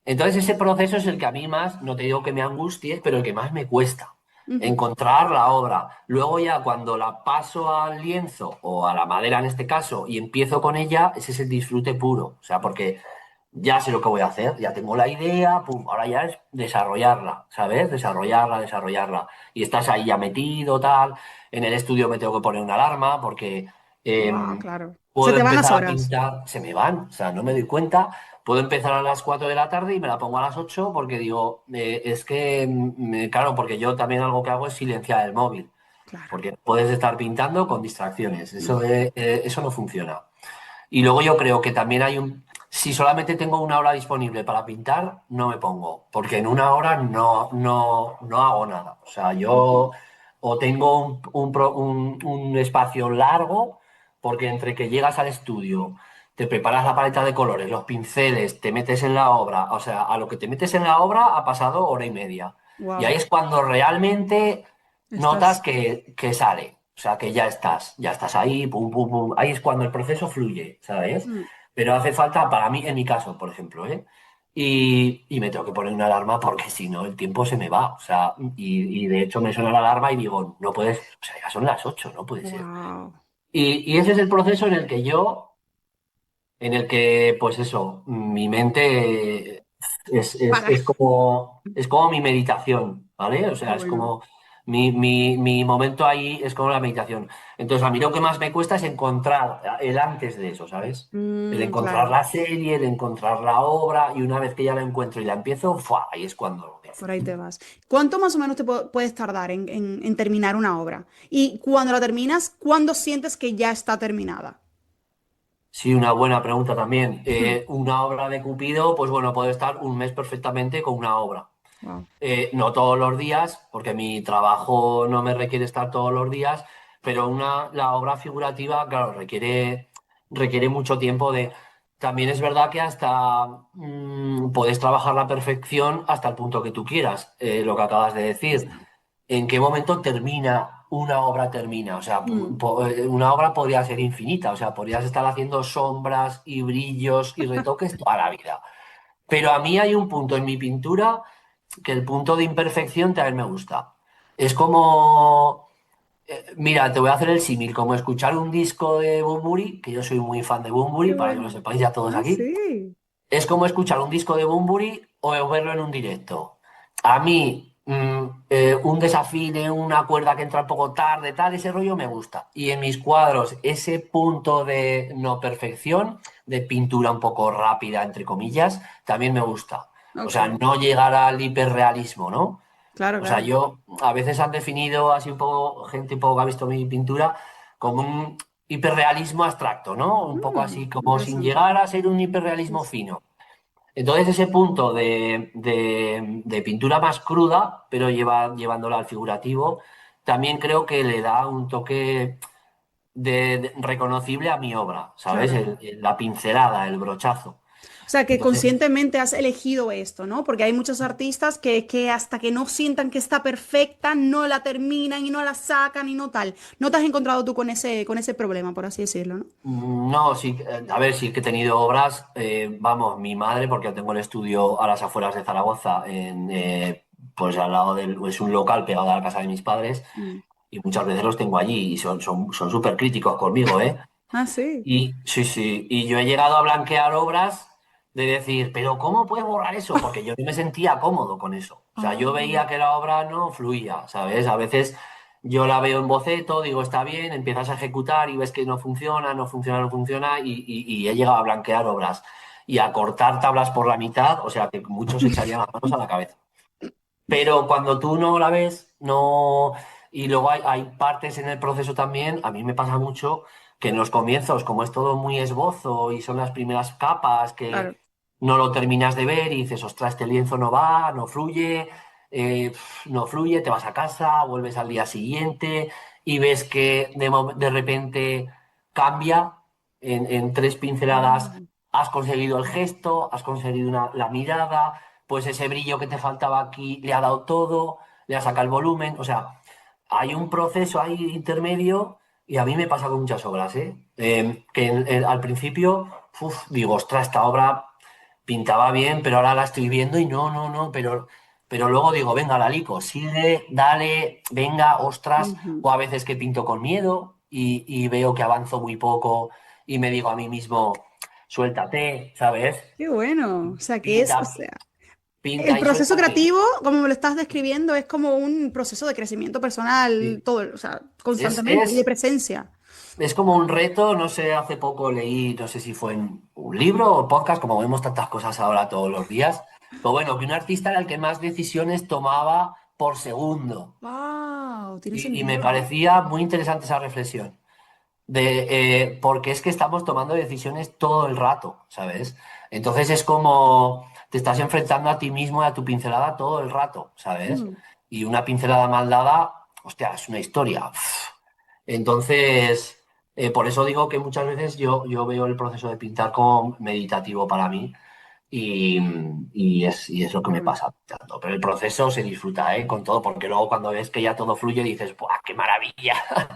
Speaker 1: entonces ese proceso es el que a mí más, no te digo que me angustie, pero el que más me cuesta. Encontrar la obra. Luego ya cuando la paso al lienzo o a la madera en este caso y empiezo con ella, ese es el disfrute puro. O sea, porque ya sé lo que voy a hacer, ya tengo la idea, pum, ahora ya es desarrollarla, ¿sabes? Desarrollarla, desarrollarla. Y estás ahí ya metido, tal. En el estudio me tengo que poner una alarma porque
Speaker 2: Wow,
Speaker 1: em,
Speaker 2: claro. Se
Speaker 1: puedo
Speaker 2: te van las
Speaker 1: empezar a
Speaker 2: horas.
Speaker 1: pintar, se me van, o sea, no me doy cuenta. Puedo empezar a las 4 de la tarde y me la pongo a las 8 porque digo, es que, claro, porque yo también algo que hago es silenciar el móvil,
Speaker 2: Claro.
Speaker 1: porque puedes estar pintando con distracciones,
Speaker 2: Mm.
Speaker 1: eso no funciona. Y luego yo creo que también hay si solamente tengo una hora disponible para pintar, no me pongo, porque en una hora no hago nada. O sea, yo o tengo un espacio largo, porque entre que llegas al estudio, te preparas la paleta de colores, los pinceles, te metes en la obra, o sea, a lo que te metes en la obra ha pasado hora y media. Y ahí
Speaker 2: Wow.
Speaker 1: es cuando realmente notas
Speaker 2: Estás.
Speaker 1: que sale. O sea, que ya estás ahí, pum, pum, pum. Ahí es cuando el proceso fluye, ¿sabes?
Speaker 2: Mm.
Speaker 1: Pero hace falta, para mí, en mi caso, por ejemplo, ¿eh? Y me tengo que poner una alarma porque si no, el tiempo se me va. O sea, y de hecho me suena la alarma y digo, no puedes, o sea, ya son las 8, no puede ser.
Speaker 2: Wow.
Speaker 1: Y ese es el proceso en el que, pues eso, mi mente
Speaker 2: Para.
Speaker 1: es como mi meditación, ¿vale? O
Speaker 2: Qué
Speaker 1: sea, es
Speaker 2: bueno.
Speaker 1: como mi momento ahí es como la meditación. Entonces, a mí lo que más me cuesta es encontrar el antes de eso, ¿sabes? El encontrar
Speaker 2: Claro.
Speaker 1: la serie, el encontrar la obra, y una vez que ya la encuentro y la empiezo, ¡fua! Ahí es cuando lo empiezo.
Speaker 2: Por ahí te vas. ¿Cuánto más o menos te puedes tardar en terminar una obra? Y cuando la terminas, ¿cuándo sientes que ya está terminada?
Speaker 1: Sí, una buena pregunta también. Una obra de Cupido, pues bueno, puede estar un mes perfectamente con una obra.
Speaker 2: Wow.
Speaker 1: No todos los días, porque mi trabajo no me requiere estar todos los días, pero la obra figurativa, claro, requiere mucho tiempo de... También es verdad que hasta puedes trabajar la perfección hasta el punto que tú quieras, lo que acabas de decir. ¿En qué momento termina una obra termina? O sea, una obra podría ser infinita, o sea, podrías estar haciendo sombras y brillos y retoques toda la vida. Pero a mí hay un punto en mi pintura que el punto de imperfección también me gusta. Es como, mira, te voy a hacer el símil, como escuchar un disco de Bunbury, que yo soy muy fan de
Speaker 2: Qué
Speaker 1: Bunbury, para que lo
Speaker 2: bueno.
Speaker 1: sepáis ya todos
Speaker 2: Ah,
Speaker 1: aquí.
Speaker 2: sí.
Speaker 1: Es como escuchar un disco de Bunbury o verlo en un directo. A mí, un desafine, una cuerda que entra un poco tarde, tal, ese rollo me gusta. Y en mis cuadros, ese punto de no perfección, de pintura un poco rápida, entre comillas, también me gusta. O sea,
Speaker 2: Ok.
Speaker 1: no llegar al hiperrealismo, ¿no?
Speaker 2: Claro,
Speaker 1: O sea,
Speaker 2: claro.
Speaker 1: yo a veces han definido así un poco, gente un poco que ha visto mi pintura, como un hiperrealismo abstracto, ¿no? Un poco así como sin
Speaker 2: Interesante.
Speaker 1: llegar a ser un
Speaker 2: Sí,
Speaker 1: hiperrealismo
Speaker 2: sí.
Speaker 1: fino. Entonces ese punto de pintura más cruda, pero llevándola al figurativo, también creo que le da un toque reconocible a mi obra, ¿sabes?
Speaker 2: Claro.
Speaker 1: La pincelada, el brochazo.
Speaker 2: sea, que
Speaker 1: Entonces,
Speaker 2: conscientemente has elegido esto, ¿no? Porque hay muchos artistas que hasta que no sientan que está perfecta, no la terminan y no la sacan y no tal. No te has encontrado tú con ese problema, por así decirlo, ¿no?
Speaker 1: no, sí, a ver, sí que he tenido obras, vamos, mi madre, porque yo tengo el estudio a las afueras de Zaragoza, pues al lado es un local pegado a la casa de mis padres,
Speaker 2: Mm.
Speaker 1: y muchas veces los tengo allí y son súper críticos conmigo, ¿eh?
Speaker 2: Ah, sí.
Speaker 1: Y sí, sí, y yo he llegado a blanquear obras de decir, pero ¿cómo puedes borrar eso? Porque yo no me sentía cómodo con eso. O sea, yo
Speaker 2: Ah,
Speaker 1: veía que la obra no fluía, ¿sabes? A veces yo la veo en boceto, digo, está bien, empiezas a ejecutar y ves que no funciona, no funciona, no funciona, y he llegado a blanquear obras y a cortar tablas por la mitad, o sea, que muchos echarían las manos a la cabeza. Pero cuando tú no la ves, no. Y luego hay partes en el proceso también, a mí me pasa mucho que en los comienzos, como es todo muy esbozo y son las primeras capas que
Speaker 2: claro.
Speaker 1: no lo terminas de ver y dices, ostras, este lienzo no va, no fluye, te vas a casa, vuelves al día siguiente y ves que de repente cambia en tres pinceladas,
Speaker 2: Ah.
Speaker 1: has conseguido el gesto, has conseguido la mirada, pues ese brillo que te faltaba aquí le ha dado todo, le ha sacado el volumen, o sea, hay un proceso ahí intermedio y a mí me pasa con muchas obras, ¿eh? Que al principio, digo, ostras, esta obra pintaba bien, pero ahora la estoy viendo y no, no, no, pero luego digo, venga, Lalico, sigue, dale, venga, ostras,
Speaker 2: Ujú.
Speaker 1: o a veces que pinto con miedo y veo que avanzo muy poco y me digo a mí mismo, suéltate, ¿sabes?
Speaker 2: Qué bueno. O sea, que es, o
Speaker 1: Pinta,
Speaker 2: sea, el
Speaker 1: pinta y
Speaker 2: proceso
Speaker 1: suéltate.
Speaker 2: creativo, como me lo estás describiendo, es como un proceso de crecimiento personal,
Speaker 1: Sí.
Speaker 2: todo, o sea,
Speaker 1: Es,
Speaker 2: constantemente y de
Speaker 1: es,
Speaker 2: presencia.
Speaker 1: es como un reto, no sé, hace poco leí, no sé si fue en un libro o podcast, como vemos tantas cosas ahora todos los días, pero bueno, que un artista era el que más decisiones tomaba por segundo.
Speaker 2: Wow, tiene
Speaker 1: Y me
Speaker 2: sentido, ¿no?
Speaker 1: parecía muy interesante esa reflexión, porque es que estamos tomando decisiones todo el rato, ¿sabes? Entonces es como te estás enfrentando a ti mismo y a tu pincelada todo el rato, ¿sabes?
Speaker 2: Mm.
Speaker 1: Y una pincelada mal dada, hostia, es una historia. Entonces, por eso digo que muchas veces yo veo el proceso de pintar como meditativo para mí y, y es lo que
Speaker 2: Qué
Speaker 1: me
Speaker 2: bueno.
Speaker 1: pasa pintando. Pero el proceso se disfruta, ¿eh? Con todo, porque luego cuando ves que ya todo fluye dices, ¡buah, qué maravilla!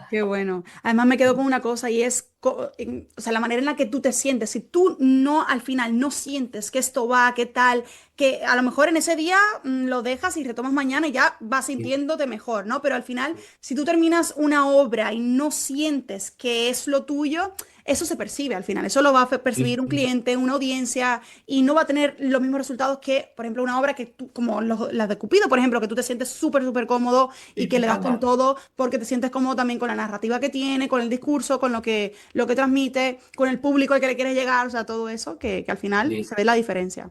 Speaker 2: Qué bueno. Además me quedo con una cosa y es, o sea, la manera en la que tú te sientes. Si tú no, al final no sientes que esto va, qué tal, que a lo mejor en ese día lo dejas y retomas mañana y ya vas sintiéndote mejor, ¿no? Pero al final, si tú terminas una obra y no sientes que es lo tuyo, eso se percibe al final. Eso lo va a percibir un cliente, una audiencia y no va a tener los mismos resultados que, por ejemplo, una obra que tú, como las de Cupido, por ejemplo, que tú te sientes súper, súper cómodo y
Speaker 1: Sí,
Speaker 2: que
Speaker 1: me
Speaker 2: le das con
Speaker 1: encanta.
Speaker 2: todo porque te sientes cómodo también con la narrativa que tiene, con el discurso, con lo que transmite, con el público al que le quieres llegar, o sea, todo eso que al final
Speaker 1: Sí,
Speaker 2: se ve la diferencia.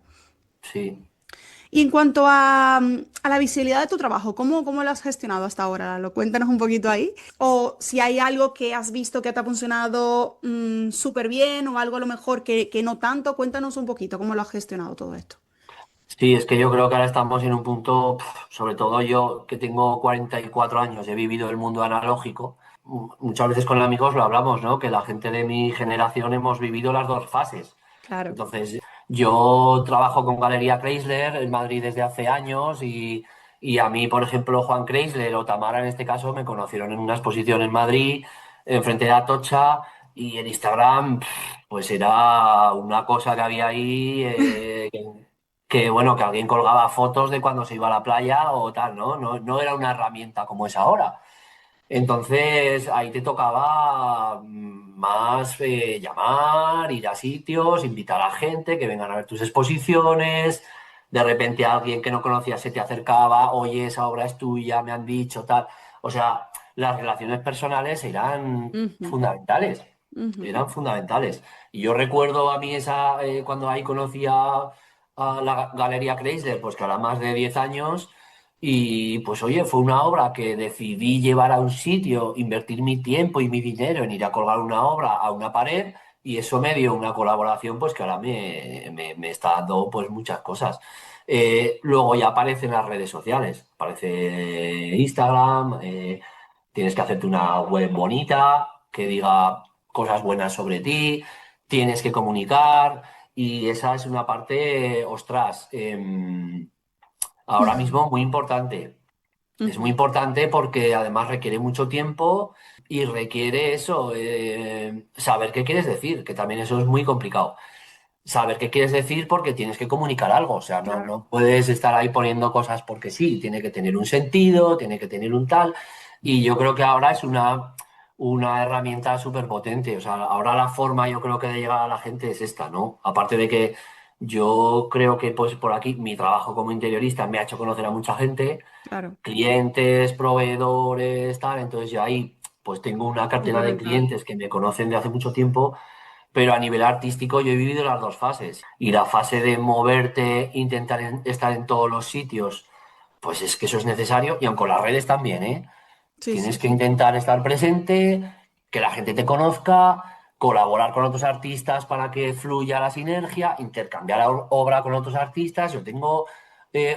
Speaker 1: sí.
Speaker 2: Y en cuanto a la visibilidad de tu trabajo, ¿cómo lo has gestionado hasta ahora? ¿Lo cuéntanos un poquito ahí? O si hay algo que has visto que te ha funcionado súper bien o algo a lo mejor que no tanto, cuéntanos un poquito cómo lo has gestionado todo esto.
Speaker 1: Sí, es que yo creo que ahora estamos en un punto, sobre todo yo que tengo 44 años, he vivido el mundo analógico. Muchas veces con amigos lo hablamos, ¿no? Que la gente de mi generación hemos vivido las dos fases.
Speaker 2: Claro.
Speaker 1: Entonces, yo trabajo con Galería Chrysler en Madrid desde hace años y a mí, por ejemplo, Juan Chrysler o Tamara en este caso me conocieron en una exposición en Madrid, enfrente de Atocha, y en Instagram, pues era una cosa que había ahí, bueno, que alguien colgaba fotos de cuando se iba a la playa o tal, ¿no? No, no era una herramienta como es ahora. Entonces ahí te tocaba más llamar, ir a sitios, invitar a gente que vengan a ver tus exposiciones. De repente alguien que no conocías se te acercaba, oye, esa obra es tuya, me han dicho tal. O sea, las relaciones personales eran
Speaker 2: Ujú,
Speaker 1: fundamentales,
Speaker 2: ujú.
Speaker 1: eran fundamentales. Y yo recuerdo a mí cuando ahí conocí a la Galería Chrysler, pues que ahora más de 10 años. Y pues oye, fue una obra que decidí llevar a un sitio, invertir mi tiempo y mi dinero en ir a colgar una obra a una pared y eso me dio una colaboración pues que ahora me está dando pues muchas cosas. Luego ya aparecen las redes sociales, aparece Instagram, tienes que hacerte una web bonita que diga cosas buenas sobre ti, tienes que comunicar y esa es una parte, ostras, ahora mismo muy importante. Es muy
Speaker 2: Ujú,
Speaker 1: importante porque además requiere mucho tiempo y requiere eso, saber qué quieres decir, que también eso es muy complicado. Saber qué quieres decir porque tienes que comunicar algo, o sea, no,
Speaker 2: claro,
Speaker 1: no puedes estar ahí poniendo cosas porque sí, tiene que tener un sentido, tiene que tener un tal, y yo creo que ahora es una herramienta súper potente, o sea, ahora la forma yo creo que de llegar a la gente es esta, ¿no? Aparte de que yo creo que pues por aquí mi trabajo como interiorista me ha hecho conocer a mucha gente,
Speaker 2: claro,
Speaker 1: clientes, proveedores, tal, entonces yo ahí pues tengo una cartera de
Speaker 2: complementar.
Speaker 1: clientes que me conocen de hace mucho tiempo, pero a nivel artístico yo he vivido las dos fases. Y la fase de moverte, intentar estar en todos los sitios, pues es que eso es necesario. Y aun con las redes también, ¿eh?
Speaker 2: Sí,
Speaker 1: Tienes
Speaker 2: sí,
Speaker 1: que
Speaker 2: sí.
Speaker 1: intentar estar presente, que la gente te conozca, colaborar con otros artistas para que fluya la sinergia, intercambiar obra con otros artistas. Yo tengo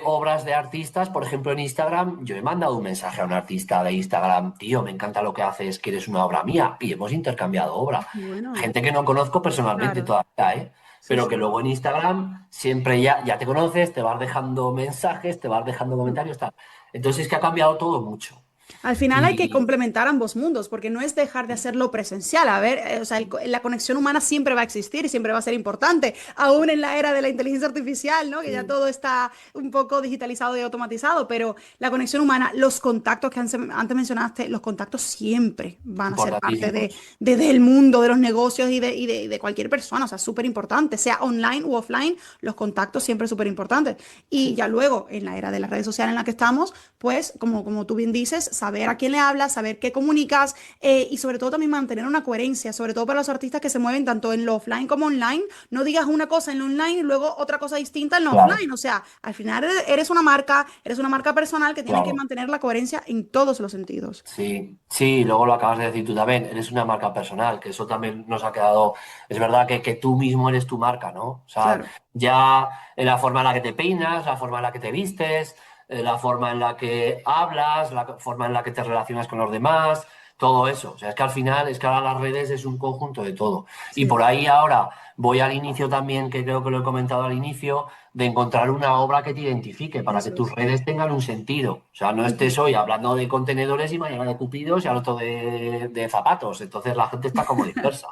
Speaker 1: obras de artistas, por ejemplo, en Instagram. Yo he mandado un mensaje a un artista de Instagram, tío, me encanta lo que haces, quieres una obra mía, y hemos intercambiado obra.
Speaker 2: Bueno,
Speaker 1: Gente que no conozco personalmente
Speaker 2: claro,
Speaker 1: todavía, ¿eh?
Speaker 2: sí,
Speaker 1: Pero que
Speaker 2: sí.
Speaker 1: luego en Instagram siempre ya te conoces, te vas dejando mensajes, te vas dejando comentarios, tal. Entonces es que ha cambiado todo mucho.
Speaker 2: Al final hay que
Speaker 1: Y
Speaker 2: complementar ambos mundos, porque no es dejar de hacerlo presencial. A ver, o sea, la conexión humana siempre va a existir y siempre va a ser importante, aún en la era de la inteligencia artificial, ¿no? Que ya
Speaker 1: sí,
Speaker 2: todo está un poco digitalizado y automatizado, pero la conexión humana, los contactos que antes mencionaste, los contactos siempre van a ser parte
Speaker 1: importantísimos.
Speaker 2: del mundo de los negocios y de cualquier persona, o sea, súper importante, sea online u offline, los contactos siempre súper importantes. Y
Speaker 1: Sí,
Speaker 2: ya luego, en la era de las redes sociales en la que estamos, pues, como tú bien dices, saber a quién le hablas, saber qué comunicas y sobre todo también mantener una coherencia, sobre todo para los artistas que se mueven tanto en lo offline como online. No digas una cosa en lo online y luego otra cosa distinta en lo
Speaker 1: claro,
Speaker 2: offline. O sea, al final eres una marca personal que tiene que
Speaker 1: claro.
Speaker 2: mantener la coherencia en todos los sentidos.
Speaker 1: Sí, sí, luego lo acabas de decir tú también, eres una marca personal, que eso también nos ha quedado, es verdad que tú mismo eres tu marca, ¿no? O sea,
Speaker 2: Claro,
Speaker 1: ya en la forma en la que te peinas, la forma en la que te vistes, la forma en la que hablas, la forma en la que te relacionas con los demás, todo eso. O sea, es que al final, es que ahora las redes es un conjunto de todo. Y
Speaker 2: sí,
Speaker 1: por ahí ahora voy al inicio también, que creo que lo he comentado al inicio, de encontrar una obra que te identifique para que
Speaker 2: eso
Speaker 1: tus
Speaker 2: es.
Speaker 1: redes tengan un sentido. O sea, no estés hoy hablando de contenedores y mañana de cupidos y al otro de zapatos. Entonces la gente está como dispersa.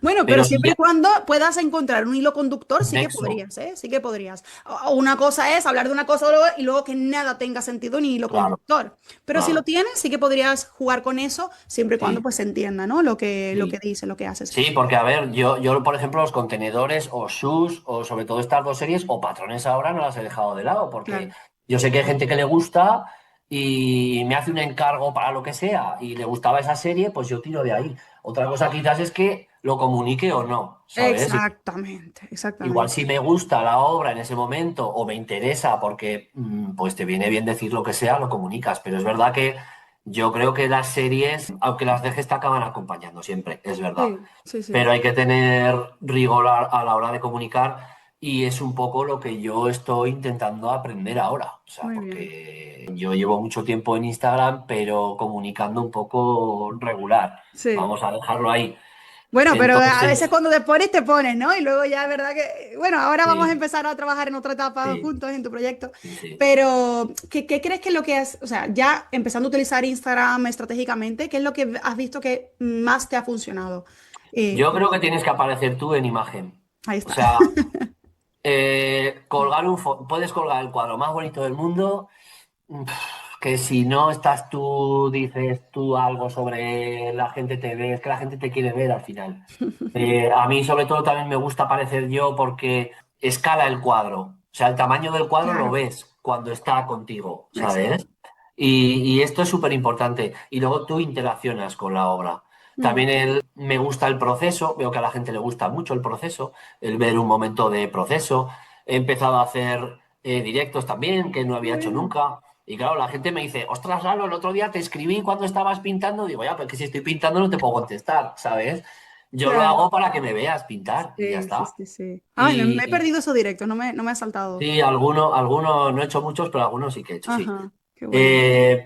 Speaker 2: Bueno, pero
Speaker 1: Pero si
Speaker 2: siempre
Speaker 1: ya,
Speaker 2: y cuando puedas encontrar un hilo conductor,
Speaker 1: un
Speaker 2: sí que
Speaker 1: nexo,
Speaker 2: podrías, ¿eh? Sí que podrías. O una cosa es hablar de una cosa y luego que nada tenga sentido ni hilo
Speaker 1: claro,
Speaker 2: conductor. Pero si lo
Speaker 1: claro,
Speaker 2: tienes, sí que podrías jugar con eso, siempre y cuando
Speaker 1: sí,
Speaker 2: pues se entienda, ¿no? Lo que
Speaker 1: sí.
Speaker 2: dices, lo que haces.
Speaker 1: Sí, porque a ver, yo por ejemplo, los contenedores o shoes o sobre todo estas dos series o patrones ahora no las he dejado de lado porque
Speaker 2: Claro,
Speaker 1: yo sé que hay gente que le gusta y me hace un encargo para lo que sea y le gustaba esa serie, pues yo tiro de ahí. Otra cosa quizás es que lo comunique o no, ¿sabes?
Speaker 2: exactamente,
Speaker 1: Igual
Speaker 2: exactamente.
Speaker 1: si me gusta la obra en ese momento o me interesa porque pues te viene bien decir lo que sea, lo comunicas. Pero es verdad que yo creo que las series, aunque las dejes, te acaban acompañando siempre, es verdad.
Speaker 2: Sí, sí, sí.
Speaker 1: Pero hay que tener rigor a la hora de comunicar y es un poco lo que yo estoy intentando aprender ahora. O sea,
Speaker 2: Muy bien.
Speaker 1: porque yo llevo mucho tiempo en Instagram, pero comunicando un poco regular.
Speaker 2: Sí.
Speaker 1: Vamos a dejarlo ahí.
Speaker 2: Bueno, pero a veces
Speaker 1: Entonces,
Speaker 2: cuando te pones, ¿no? Y luego ya es verdad que, bueno, ahora vamos a
Speaker 1: sí,
Speaker 2: empezar a trabajar en otra etapa
Speaker 1: sí,
Speaker 2: juntos en tu proyecto,
Speaker 1: sí, sí.
Speaker 2: pero ¿qué crees que es lo que es, o sea, ya empezando a utilizar Instagram estratégicamente, qué es lo que has visto que más te ha funcionado?
Speaker 1: Yo creo que tienes que aparecer tú en imagen.
Speaker 2: Ahí
Speaker 1: O
Speaker 2: está.
Speaker 1: sea, puedes colgar el cuadro más bonito del mundo, pf, que si no estás tú, dices tú algo sobre la gente te ve, es que la gente te quiere ver al final. A mí sobre todo también me gusta aparecer yo porque escala el cuadro. O sea, el tamaño del cuadro lo
Speaker 2: Claro,
Speaker 1: ves cuando está contigo,
Speaker 2: eso
Speaker 1: ¿sabes?
Speaker 2: es.
Speaker 1: Y esto es súper importante. Y luego tú interaccionas con la obra.
Speaker 2: Mm,
Speaker 1: También me gusta el proceso, veo que a la gente le gusta mucho el proceso, el ver un momento de proceso. He empezado a hacer directos también, que no había hecho
Speaker 2: bueno,
Speaker 1: nunca. Y claro, la gente me dice, ostras, Lalo, el otro día te escribí cuando estabas pintando. Digo, ya, pero que si estoy pintando no te puedo contestar, ¿sabes? Yo lo
Speaker 2: claro.
Speaker 1: hago para que me veas pintar y ya
Speaker 2: Sí, sí,
Speaker 1: está.
Speaker 2: sí, sí. Ay, me he
Speaker 1: Y
Speaker 2: perdido eso directo, no me ha saltado.
Speaker 1: sí, algunos, no he hecho muchos, pero algunos sí que he hecho, sí.
Speaker 2: Ajá, qué bueno.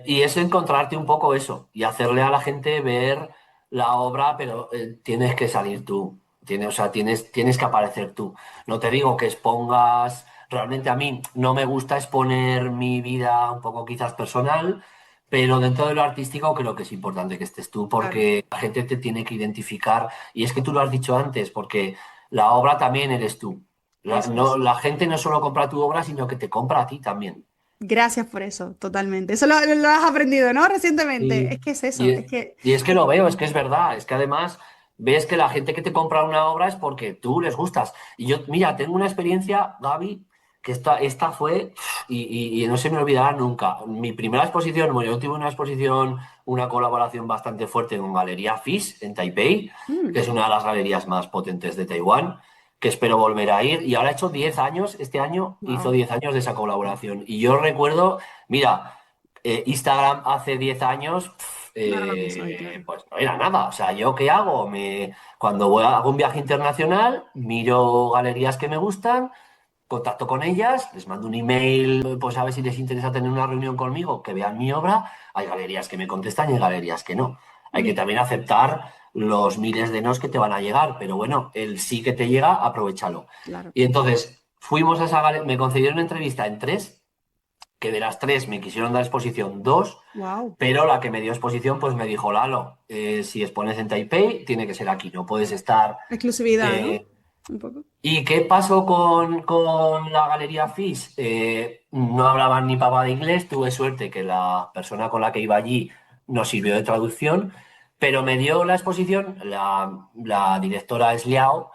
Speaker 1: Y es encontrarte un poco eso y hacerle a la gente ver la obra, pero tienes que salir tú. O sea, tienes que aparecer tú. No te digo que expongas. Realmente a mí no me gusta exponer mi vida un poco quizás personal, pero dentro de lo artístico creo que es importante que estés tú
Speaker 2: Claro,
Speaker 1: porque la gente te tiene que identificar. Y es que tú lo has dicho antes, porque la obra también eres tú.
Speaker 2: eso
Speaker 1: No,
Speaker 2: es.
Speaker 1: la gente no solo compra tu obra, sino que te compra a ti también.
Speaker 2: Gracias por eso, totalmente. Eso lo has aprendido, ¿no? Recientemente.
Speaker 1: Y,
Speaker 2: Es que es eso, es
Speaker 1: y,
Speaker 2: que...
Speaker 1: y es que lo veo, es que es verdad, es que además ves que la gente que te compra una obra es porque tú les gustas. Y yo, mira, tengo una experiencia, Gaby, que esta fue, y no se me olvidará nunca. Mi primera exposición, bueno, yo tuve una exposición, una colaboración bastante fuerte con Galería Fish en Taipei, que
Speaker 2: mm,
Speaker 1: es una de las galerías más potentes de Taiwán, que espero volver a ir. Y ahora he hecho 10 años, este año hizo
Speaker 2: wow,
Speaker 1: 10 años de esa colaboración. Y yo recuerdo, mira, Instagram hace 10 años,
Speaker 2: no era lo mismo ahí, claro.
Speaker 1: pues no era nada. O sea, ¿yo qué hago? Cuando hago un viaje internacional, miro galerías que me gustan, contacto con ellas, les mando un email, pues a ver si les interesa tener una reunión conmigo, que vean mi obra. Hay galerías que me contestan y hay galerías que no. Hay que también aceptar los miles de nos que te van a llegar, pero bueno, el sí que te llega, aprovéchalo.
Speaker 2: Claro.
Speaker 1: Y entonces fuimos a esa galería, me concedieron una entrevista en tres, que de las tres me quisieron dar exposición dos,
Speaker 2: Wow.
Speaker 1: pero la que me dio exposición pues me dijo, Lalo, si expones en Taipei, tiene que ser aquí, no puedes estar...
Speaker 2: Exclusividad, ¿no?
Speaker 1: eh,
Speaker 2: Un poco.
Speaker 1: ¿Y qué pasó con la Galería Fish? No hablaban ni papa de inglés, tuve suerte que la persona con la que iba allí nos sirvió de traducción, pero me dio la exposición, la directora es Liao,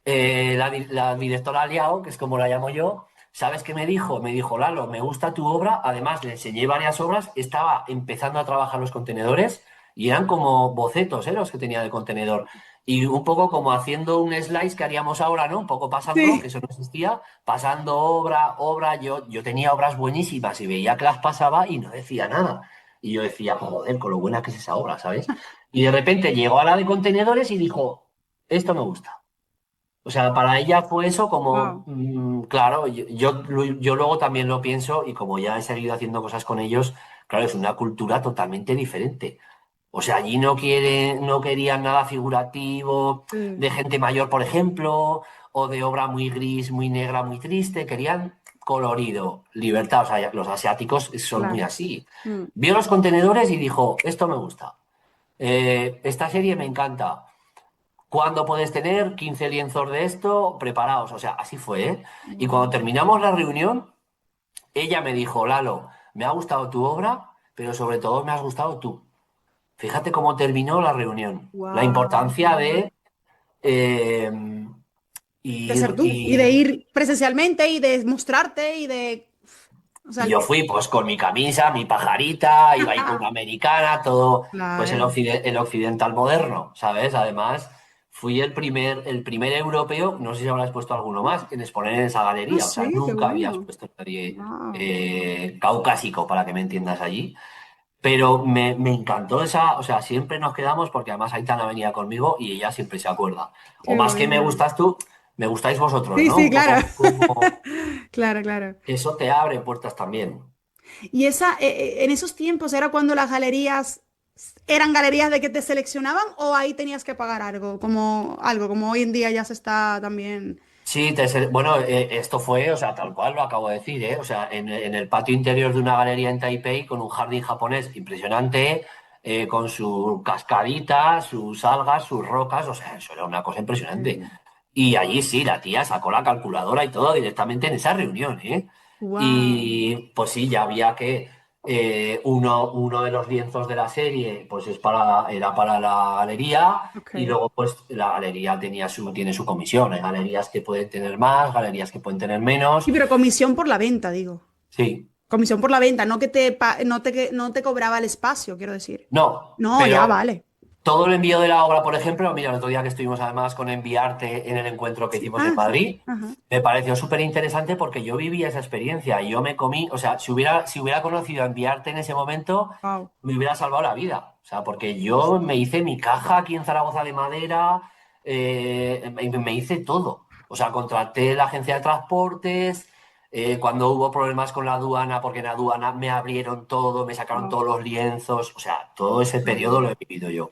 Speaker 1: la directora Liao, que es como la llamo yo, ¿sabes qué me dijo? Me dijo, Lalo, me gusta tu obra, además le enseñé varias obras, estaba empezando a trabajar los contenedores y eran como bocetos, los que tenía de contenedor. Y un poco como haciendo un slice que haríamos ahora, ¿no? Un poco pasando, que
Speaker 2: Sí.
Speaker 1: eso no existía, pasando obra, yo tenía obras buenísimas y veía que las pasaba y no decía nada. Y yo decía, joder, con lo buena que es esa obra, ¿sabes? Y de repente llegó a la de contenedores y dijo, esto me gusta. O sea, para ella fue eso como,
Speaker 2: Wow.
Speaker 1: claro, yo luego también lo pienso y como ya he seguido haciendo cosas con ellos, claro, es una cultura totalmente diferente. O sea, allí no querían nada figurativo,
Speaker 2: Sí.
Speaker 1: de gente mayor, por ejemplo, o de obra muy gris, muy negra, muy triste, querían colorido, libertad. O sea, los asiáticos son muy
Speaker 2: Claro.
Speaker 1: así.
Speaker 2: Mm.
Speaker 1: Vio los contenedores y dijo, esto me gusta. Esta serie me encanta. ¿Cuándo puedes tener 15 lienzos de esto preparados? O sea, así fue, ¿eh? Y cuando
Speaker 2: Wow.
Speaker 1: terminamos la reunión, ella me dijo, Lalo, me ha gustado tu obra, pero sobre todo me has gustado tú. Fíjate cómo terminó la reunión. La
Speaker 2: Wow.
Speaker 1: importancia de eh,
Speaker 2: De
Speaker 1: ir
Speaker 2: ser tú y de
Speaker 1: y...
Speaker 2: ir presencialmente y de mostrarte y de, o sea,
Speaker 1: Y yo fui pues con mi camisa, mi pajarita, iba ahí con una
Speaker 2: ajá,
Speaker 1: americana, todo pues
Speaker 2: claro.
Speaker 1: el occidental moderno, ¿sabes? Además, fui el primer europeo, no sé si habrás puesto alguno más, en exponer en esa
Speaker 2: Ah,
Speaker 1: galería. O sea,
Speaker 2: sí, qué
Speaker 1: nunca había
Speaker 2: bueno.
Speaker 1: expuesto nadie
Speaker 2: Wow.
Speaker 1: caucásico, para que me entiendas allí. Pero me encantó esa, o sea, siempre nos quedamos porque además Aitana venía conmigo y ella siempre se acuerda. O
Speaker 2: Qué
Speaker 1: más que me
Speaker 2: bueno.
Speaker 1: gustas tú, me gustáis vosotros,
Speaker 2: Sí,
Speaker 1: ¿no?
Speaker 2: sí,
Speaker 1: Un
Speaker 2: claro.
Speaker 1: poco como
Speaker 2: Claro, claro.
Speaker 1: eso te abre puertas también.
Speaker 2: Y en esos tiempos era cuando las galerías eran galerías de que te seleccionaban o ahí tenías que pagar algo, como hoy en día ya se está también.
Speaker 1: Sí, bueno, esto fue, o sea, tal cual lo acabo de decir, ¿eh? O sea, en el patio interior de una galería en Taipei con un jardín japonés impresionante, con su cascadita, sus algas, sus rocas, o sea, eso era una cosa impresionante. Y allí sí, la tía sacó la calculadora y todo directamente en esa reunión, ¿eh?
Speaker 2: Wow.
Speaker 1: Y pues sí, ya había que uno de los lienzos de la serie, pues era para la galería y
Speaker 2: Ok.
Speaker 1: luego pues la galería tiene su comisión. Hay galerías que pueden tener más, galerías que pueden tener menos.
Speaker 2: Sí, pero comisión por la venta, digo.
Speaker 1: Sí,
Speaker 2: Comisión por la venta, no que no te cobraba el espacio, quiero decir.
Speaker 1: no,
Speaker 2: No, ya
Speaker 1: pero
Speaker 2: vale.
Speaker 1: todo el envío de la obra, por ejemplo, mira, el otro día que estuvimos además con Enviarte en el encuentro que
Speaker 2: Sí.
Speaker 1: hicimos en
Speaker 2: Ah, sí.
Speaker 1: Madrid,
Speaker 2: Ajá.
Speaker 1: me pareció súper interesante porque yo viví esa experiencia y yo me comí, o sea, si hubiera conocido a Enviarte en ese momento,
Speaker 2: Wow.
Speaker 1: me hubiera salvado la vida. O sea, porque
Speaker 2: Sí,
Speaker 1: yo
Speaker 2: sí.
Speaker 1: me hice mi caja aquí en Zaragoza de madera, me hice todo. O sea, contraté la agencia de transportes. Cuando hubo problemas con la aduana, porque en la aduana me abrieron todo, me sacaron
Speaker 2: Wow.
Speaker 1: todos los lienzos, o sea, todo ese periodo lo
Speaker 2: Increíble.
Speaker 1: he vivido yo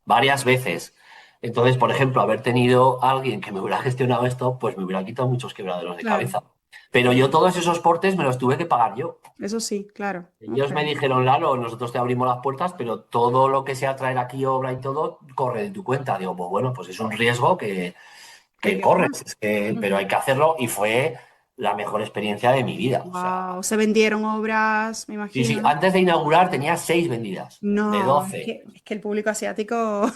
Speaker 1: varias veces. Entonces, por ejemplo, haber tenido a alguien que me hubiera gestionado esto, pues me hubiera quitado muchos quebraderos de
Speaker 2: Claro,
Speaker 1: cabeza. Pero yo todos esos portes me los tuve que pagar yo.
Speaker 2: eso sí, claro. Ok.
Speaker 1: Ellos me dijeron, Lalo, nosotros te abrimos las puertas, pero todo lo que sea traer aquí obra y todo corre de tu cuenta. Digo, pues bueno, pues es un riesgo
Speaker 2: Hay
Speaker 1: que
Speaker 2: que
Speaker 1: corres,
Speaker 2: tomar.
Speaker 1: pero hay que hacerlo y fue la mejor experiencia de mi vida. O sea,
Speaker 2: Wow, se vendieron obras, me
Speaker 1: sí, sí,
Speaker 2: imagino, ¿no?
Speaker 1: antes de inaugurar tenía 6 vendidas, de
Speaker 2: No,
Speaker 1: 12.
Speaker 2: es que el público asiático,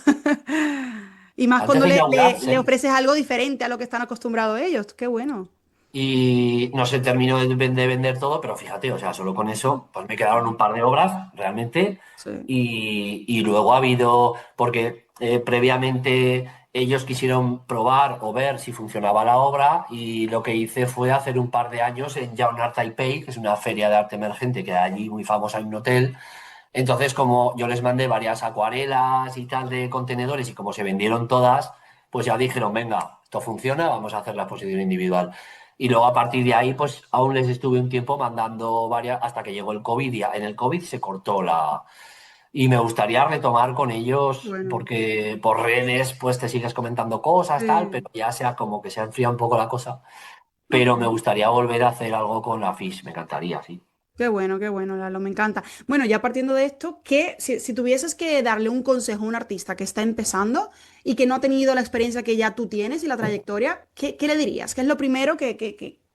Speaker 2: y más
Speaker 1: Antes
Speaker 2: cuando
Speaker 1: de inaugurar,
Speaker 2: le
Speaker 1: 6.
Speaker 2: ofreces algo diferente a lo que están acostumbrados ellos, qué bueno.
Speaker 1: Y no se terminó de vender todo, pero fíjate, o sea, solo con eso, pues me quedaron un par de obras realmente.
Speaker 2: Sí.
Speaker 1: Y luego ha habido, porque previamente ellos quisieron probar o ver si funcionaba la obra, y lo que hice fue hacer un par de años en Yaonar Taipei, que es una feria de arte emergente que hay allí muy famosa en un hotel. Entonces, como yo les mandé varias acuarelas y tal de contenedores, y como se vendieron todas, pues ya dijeron, venga, esto funciona, vamos a hacer la exposición individual. Y luego a partir de ahí, pues aún les estuve un tiempo mandando varias hasta que llegó el COVID. Y en el COVID se cortó la... Y me gustaría retomar con ellos,
Speaker 2: Bueno,
Speaker 1: porque por redes pues te sigues comentando cosas, tal, pero
Speaker 2: sí.
Speaker 1: ya sea como que se ha enfriado un poco la cosa. Pero me
Speaker 2: Ok.
Speaker 1: gustaría volver a hacer algo con la Fish, me encantaría, sí.
Speaker 2: Qué bueno, Lalo, me encanta. Bueno, ya partiendo de esto, si tuvieses que darle un consejo a un artista que está empezando y que no ha tenido la experiencia que ya tú tienes y la trayectoria, ¿qué le dirías? ¿Qué es lo primero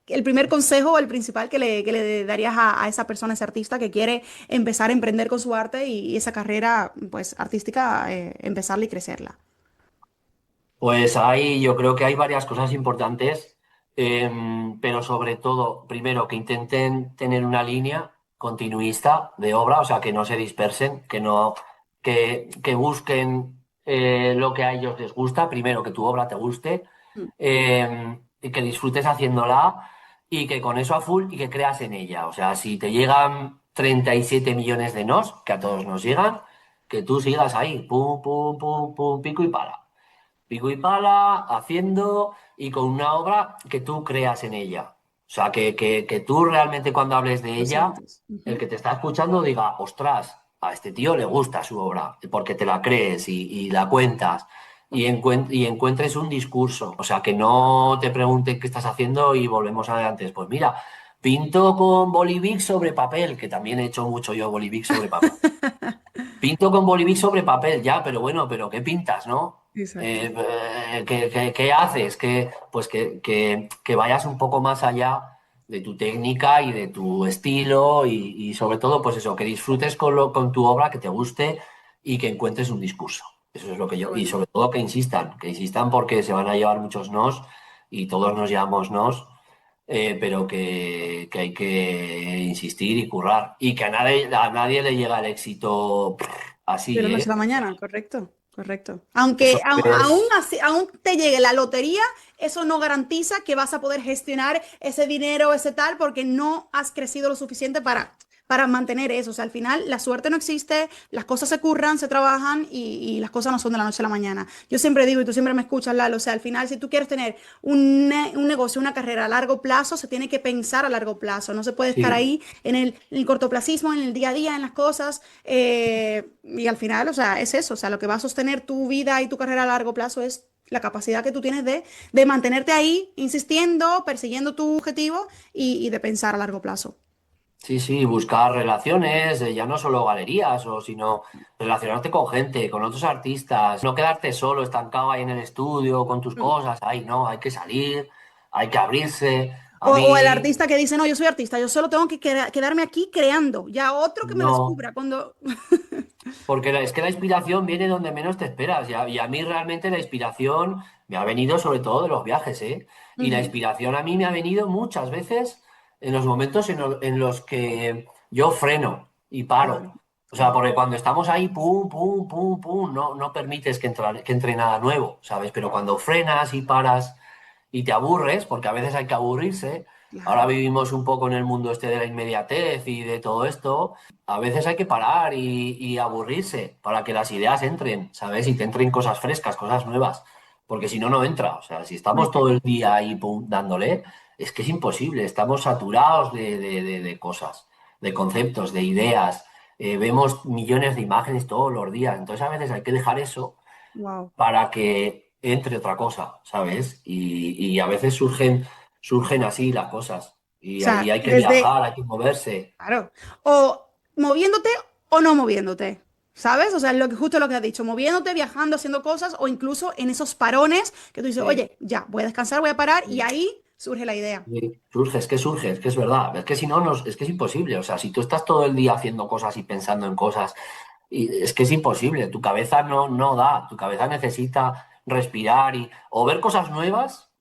Speaker 2: el primer consejo o el principal que le darías a esa persona, ese artista que quiere empezar a emprender con su arte y esa carrera, pues, artística, empezarla y crecerla?
Speaker 1: Pues ahí yo creo que hay varias cosas importantes, pero sobre todo, primero, que intenten tener una línea continuista de obra, o sea, que no se dispersen, que no, que busquen lo que a ellos les gusta, primero que tu obra te guste,
Speaker 2: Mm,
Speaker 1: y que disfrutes haciéndola, y que con eso a full y que creas en ella. O sea, si te llegan 37 millones de nos, que a todos nos llegan, que tú sigas ahí, pum, pum, pum, pum, pico y pala, pico y pala, haciendo, y con una obra que tú creas en ella. O sea, que tú realmente cuando hables de
Speaker 2: lo
Speaker 1: ella,
Speaker 2: sientes.
Speaker 1: el
Speaker 2: Ujú.
Speaker 1: que te está escuchando diga, ostras, a este tío le gusta su obra, porque te la crees y la cuentas. Y encuentres un discurso, o sea, que no te pregunten qué estás haciendo y volvemos a antes. Pues mira, pinto con Bolivic sobre papel, que también he hecho mucho yo Bolivic sobre papel. Pinto con bolivic sobre papel, ya, pero bueno, pero ¿qué pintas, no?
Speaker 2: Exacto.
Speaker 1: ¿Qué haces? Pues que vayas un poco más allá de tu técnica y de tu estilo, y sobre todo, pues eso, que disfrutes con tu obra, que te guste y que encuentres un discurso. Eso es lo que
Speaker 2: Qué
Speaker 1: yo... Y
Speaker 2: bueno.
Speaker 1: sobre todo que insistan porque se van a llevar muchos nos y todos nos llevamos nos, pero que hay que insistir y currar. Y que a nadie le llega el éxito
Speaker 2: De
Speaker 1: así,
Speaker 2: la noche a
Speaker 1: ¿eh?
Speaker 2: la mañana, correcto, correcto.
Speaker 1: Eso
Speaker 2: Aunque aún
Speaker 1: es...
Speaker 2: así, aún te llegue la lotería, eso no garantiza que vas a poder gestionar ese dinero, ese tal, porque no has crecido lo suficiente para mantener eso. O sea, al final la suerte no existe, las cosas se curran, se trabajan y las cosas no son de la noche a la mañana. Yo siempre digo, y tú siempre me escuchas, Lalo, o sea, al final si tú quieres tener un negocio, una carrera a largo plazo, se tiene que pensar a largo plazo. No se puede estar
Speaker 1: Sí,
Speaker 2: ahí en el cortoplacismo, en el día a día, en las cosas. Y al final, o sea, es eso, o sea, lo que va a sostener tu vida y tu carrera a largo plazo es la capacidad que tú tienes de mantenerte ahí, insistiendo, persiguiendo tu objetivo y de pensar a largo plazo.
Speaker 1: sí, sí, buscar relaciones, ya no solo galerías, sino relacionarte con gente, con otros artistas, no quedarte solo, estancado ahí en el estudio con tus
Speaker 2: Mm.
Speaker 1: cosas, ahí no, hay que salir, hay que abrirse. A
Speaker 2: O el
Speaker 1: mí,
Speaker 2: artista que dice, no, yo soy artista, yo solo tengo que quedarme aquí creando, ya otro que me
Speaker 1: no.
Speaker 2: descubra cuando...
Speaker 1: Porque es que la inspiración viene donde menos te esperas. Y a mí realmente la inspiración me ha venido sobre todo de los viajes, ¿eh? Y la
Speaker 2: Ujú.
Speaker 1: inspiración a mí me ha venido muchas veces en los momentos en los que yo freno y
Speaker 2: Claro,
Speaker 1: paro. O sea,
Speaker 2: claro.
Speaker 1: porque cuando estamos ahí, pum, pum, pum, pum, no permites que entre nada nuevo, ¿sabes? Pero cuando frenas y paras y te aburres, porque a veces hay que aburrirse, ahora
Speaker 2: Claro.
Speaker 1: vivimos un poco en el mundo este de la inmediatez y de todo esto, a veces hay que parar y aburrirse para que las ideas entren, ¿sabes? Y te entren cosas frescas, cosas nuevas, porque si no, no entra. O sea, si
Speaker 2: No,
Speaker 1: estamos todo el día ahí pum, dándole, es que es imposible, estamos saturados de cosas, de conceptos, de ideas, vemos millones de imágenes todos los días, entonces a veces hay que dejar eso
Speaker 2: Wow.
Speaker 1: para que entre otra cosa, ¿sabes? Y a veces surgen así las cosas.
Speaker 2: O
Speaker 1: Y
Speaker 2: sea,
Speaker 1: hay que
Speaker 2: desde,
Speaker 1: viajar, hay que moverse.
Speaker 2: claro, o moviéndote o no moviéndote, ¿sabes? O sea, justo lo que has dicho, moviéndote, viajando, haciendo cosas o incluso en esos parones que tú dices,
Speaker 1: Sí,
Speaker 2: oye, ya, voy a descansar, voy a parar y
Speaker 1: sí.
Speaker 2: ahí surge la idea.
Speaker 1: Sí, surge, es que es verdad, es que si no, es que es imposible, o sea, si tú estás todo el día haciendo cosas y pensando en cosas, es que es imposible, tu cabeza no da, tu cabeza necesita respirar o ver cosas nuevas